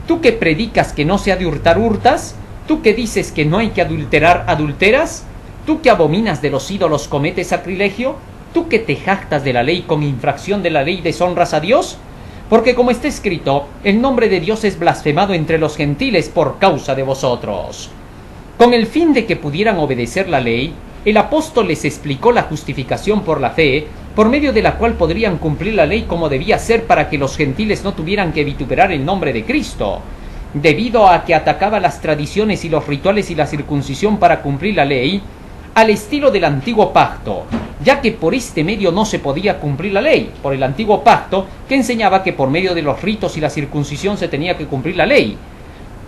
Tú que predicas que no se ha de hurtar, hurtas. Tú que dices que no hay que adulterar, adulteras. Tú que abominas de los ídolos, cometes sacrilegio. Tú que te jactas de la ley, con infracción de la ley deshonras a Dios. Porque como está escrito, el nombre de Dios es blasfemado entre los gentiles por causa de vosotros. Con el fin de que pudieran obedecer la ley, el apóstol les explicó la justificación por la fe, por medio de la cual podrían cumplir la ley como debía ser para que los gentiles no tuvieran que vituperar el nombre de Cristo. Debido a que atacaba las tradiciones y los rituales y la circuncisión para cumplir la ley, al estilo del antiguo pacto, ya que por este medio no se podía cumplir la ley, por el antiguo pacto que enseñaba que por medio de los ritos y la circuncisión se tenía que cumplir la ley.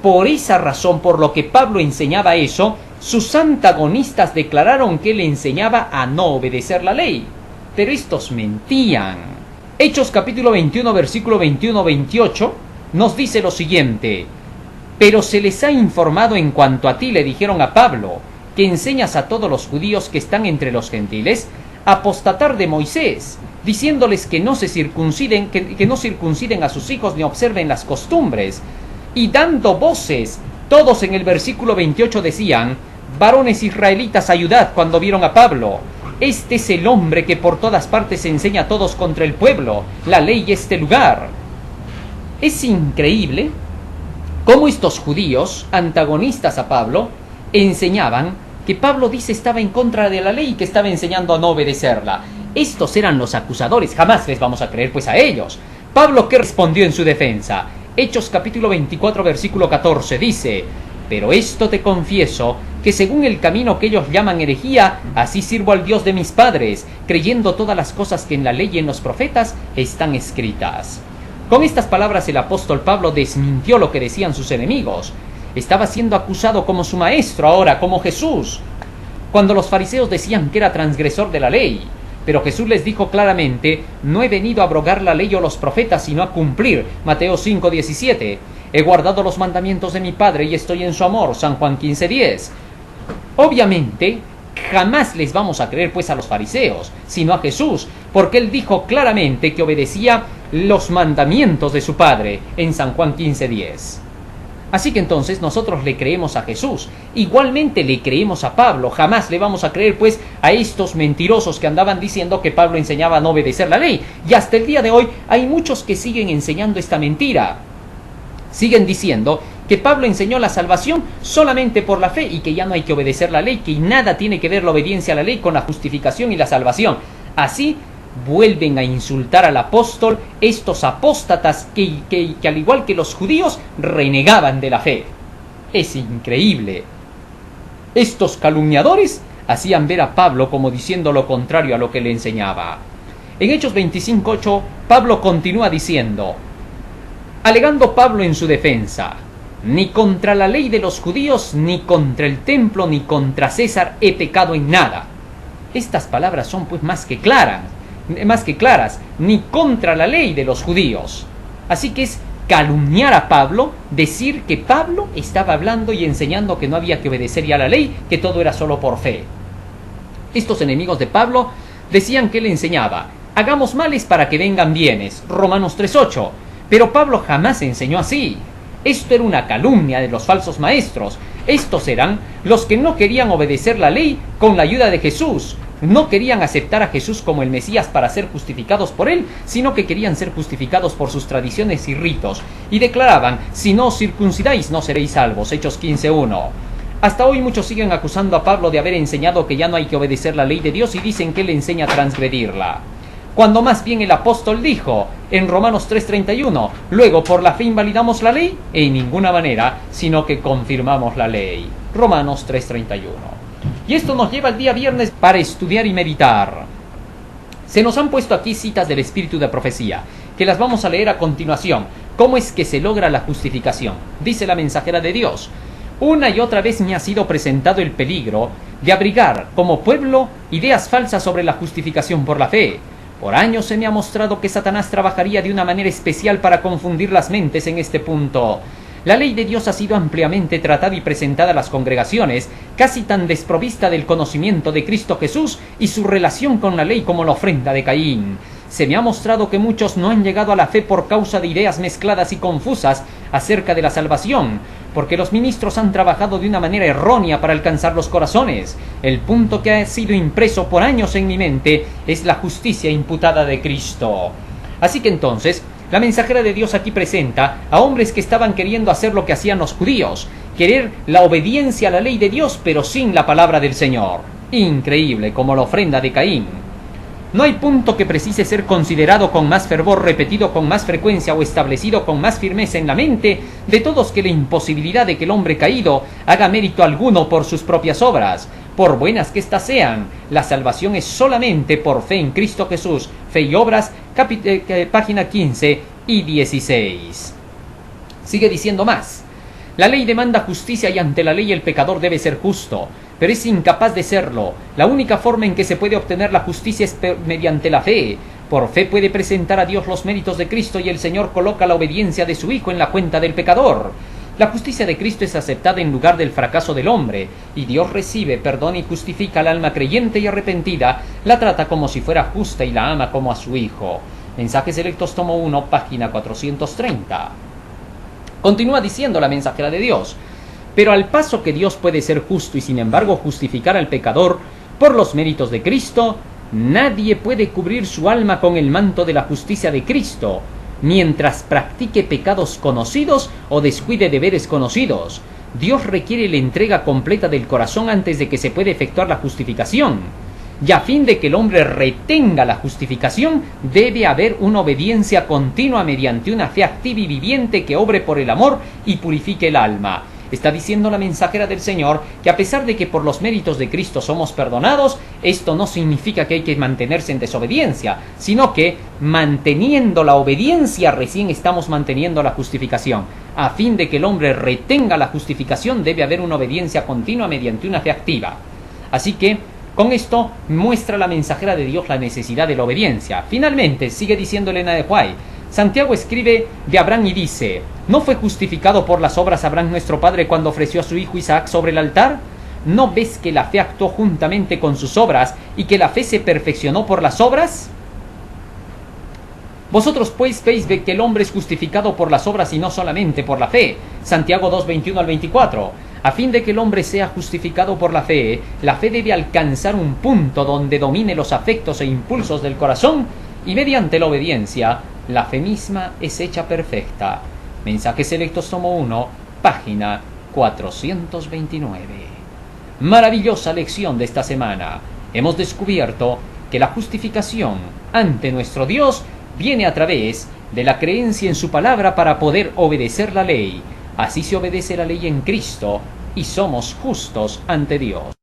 Por esa razón, por lo que Pablo enseñaba eso, sus antagonistas declararon que él enseñaba a no obedecer la ley. Pero estos mentían. Hechos capítulo 21, versículo 21-28, nos dice lo siguiente: pero se les ha informado en cuanto a ti, le dijeron a Pablo, que enseñas a todos los judíos que están entre los gentiles a apostatar de Moisés, diciéndoles que no se circunciden, que no circunciden a sus hijos ni observen las costumbres. Y dando voces, todos en el versículo 28 decían: varones israelitas, ayudad, cuando vieron a Pablo. Este es el hombre que por todas partes enseña a todos contra el pueblo, la ley y este lugar. Es increíble cómo estos judíos, antagonistas a Pablo, enseñaban que Pablo dice estaba en contra de la ley y que estaba enseñando a no obedecerla. Estos eran los acusadores, jamás les vamos a creer pues a ellos. Pablo, ¿qué respondió en su defensa? Hechos capítulo 24, versículo 14, dice: pero esto te confieso, que según el camino que ellos llaman herejía, así sirvo al Dios de mis padres, creyendo todas las cosas que en la ley y en los profetas están escritas. Con estas palabras el apóstol Pablo desmintió lo que decían sus enemigos. Estaba siendo acusado como su maestro ahora, como Jesús, cuando los fariseos decían que era transgresor de la ley. Pero Jesús les dijo claramente: no he venido a abrogar la ley o los profetas, sino a cumplir. Mateo 5:17. He guardado los mandamientos de mi Padre y estoy en su amor. San Juan 15:10. Obviamente, jamás les vamos a creer pues a los fariseos, sino a Jesús, porque él dijo claramente que obedecía los mandamientos de su Padre en San Juan 15:10. Así que entonces nosotros le creemos a Jesús, igualmente le creemos a Pablo. Jamás le vamos a creer pues a estos mentirosos que andaban diciendo que Pablo enseñaba a no obedecer la ley. Y hasta el día de hoy hay muchos que siguen enseñando esta mentira. Siguen diciendo que Pablo enseñó la salvación solamente por la fe y que ya no hay que obedecer la ley, que nada tiene que ver la obediencia a la ley con la justificación y la salvación. Así vuelven a insultar al apóstol estos apóstatas que al igual que los judíos renegaban de la fe. Es increíble. Estos calumniadores hacían ver a Pablo como diciendo lo contrario a lo que le enseñaba. En Hechos 25:8, Pablo continúa diciendo, alegando Pablo en su defensa: ni contra la ley de los judíos, ni contra el templo, ni contra César he pecado en nada. Estas palabras son pues más que claras, ni contra la ley de los judíos. Así que es calumniar a Pablo, decir que Pablo estaba hablando y enseñando que no había que obedecer ya la ley, que todo era solo por fe. Estos enemigos de Pablo decían que él enseñaba: hagamos males para que vengan bienes, Romanos 3:8. Pero Pablo jamás enseñó así. Esto era una calumnia de los falsos maestros. Estos eran los que no querían obedecer la ley con la ayuda de Jesús. No querían aceptar a Jesús como el Mesías para ser justificados por él, sino que querían ser justificados por sus tradiciones y ritos. Y declaraban: si no os circuncidáis no seréis salvos, Hechos 15:1. Hasta hoy muchos siguen acusando a Pablo de haber enseñado que ya no hay que obedecer la ley de Dios y dicen que él enseña a transgredirla. Cuando más bien el apóstol dijo en Romanos 3:31, luego por la fe invalidamos la ley, en ninguna manera, sino que confirmamos la ley. Romanos 3:31. Y esto nos lleva al día viernes para estudiar y meditar. Se nos han puesto aquí citas del espíritu de profecía, que las vamos a leer a continuación. ¿Cómo es que se logra la justificación? Dice la mensajera de Dios: una y otra vez me ha sido presentado el peligro de abrigar como pueblo ideas falsas sobre la justificación por la fe. Por años se me ha mostrado que Satanás trabajaría de una manera especial para confundir las mentes en este punto. La ley de Dios ha sido ampliamente tratada y presentada a las congregaciones, casi tan desprovista del conocimiento de Cristo Jesús y su relación con la ley como la ofrenda de Caín. Se me ha mostrado que muchos no han llegado a la fe por causa de ideas mezcladas y confusas acerca de la salvación, porque los ministros han trabajado de una manera errónea para alcanzar los corazones. El punto que ha sido impreso por años en mi mente es la justicia imputada de Cristo. Así que entonces, la mensajera de Dios aquí presenta a hombres que estaban queriendo hacer lo que hacían los judíos, querer la obediencia a la ley de Dios, pero sin la palabra del Señor. Increíble, como la ofrenda de Caín. No hay punto que precise ser considerado con más fervor, repetido con más frecuencia o establecido con más firmeza en la mente de todos que la imposibilidad de que el hombre caído haga mérito alguno por sus propias obras, por buenas que éstas sean. La salvación es solamente por fe en Cristo Jesús. Fe y obras, página 15 y 16. Sigue diciendo más. La ley demanda justicia y ante la ley el pecador debe ser justo, pero es incapaz de serlo. La única forma en que se puede obtener la justicia es mediante la fe. Por fe puede presentar a Dios los méritos de Cristo y el Señor coloca la obediencia de su Hijo en la cuenta del pecador. La justicia de Cristo es aceptada en lugar del fracaso del hombre, y Dios recibe, perdona y justifica al alma creyente y arrepentida, la trata como si fuera justa y la ama como a su Hijo. Mensajes Selectos, tomo 1, página 430. Continúa diciendo la mensajera de Dios: pero al paso que Dios puede ser justo y sin embargo justificar al pecador por los méritos de Cristo, nadie puede cubrir su alma con el manto de la justicia de Cristo, mientras practique pecados conocidos o descuide deberes conocidos. Dios requiere la entrega completa del corazón antes de que se pueda efectuar la justificación. Y a fin de que el hombre retenga la justificación, debe haber una obediencia continua mediante una fe activa y viviente que obre por el amor y purifique el alma. Está diciendo la mensajera del Señor que a pesar de que por los méritos de Cristo somos perdonados, esto no significa que hay que mantenerse en desobediencia, sino que manteniendo la obediencia recién estamos manteniendo la justificación. A fin de que el hombre retenga la justificación, debe haber una obediencia continua mediante una fe activa. Así que con esto muestra la mensajera de Dios la necesidad de la obediencia. Finalmente, sigue diciendo Elena de White, Santiago escribe de Abraham y dice: ¿no fue justificado por las obras Abraham nuestro padre cuando ofreció a su hijo Isaac sobre el altar? ¿No ves que la fe actuó juntamente con sus obras y que la fe se perfeccionó por las obras? Vosotros pues veis que el hombre es justificado por las obras y no solamente por la fe. Santiago 2, 21 al 24. A fin de que el hombre sea justificado por la fe debe alcanzar un punto donde domine los afectos e impulsos del corazón, y mediante la obediencia, la fe misma es hecha perfecta. Mensajes Selectos, tomo 1, página 429. Maravillosa lección de esta semana. Hemos descubierto que la justificación ante nuestro Dios viene a través de la creencia en su palabra para poder obedecer la ley. Así se obedece la ley en Cristo y somos justos ante Dios.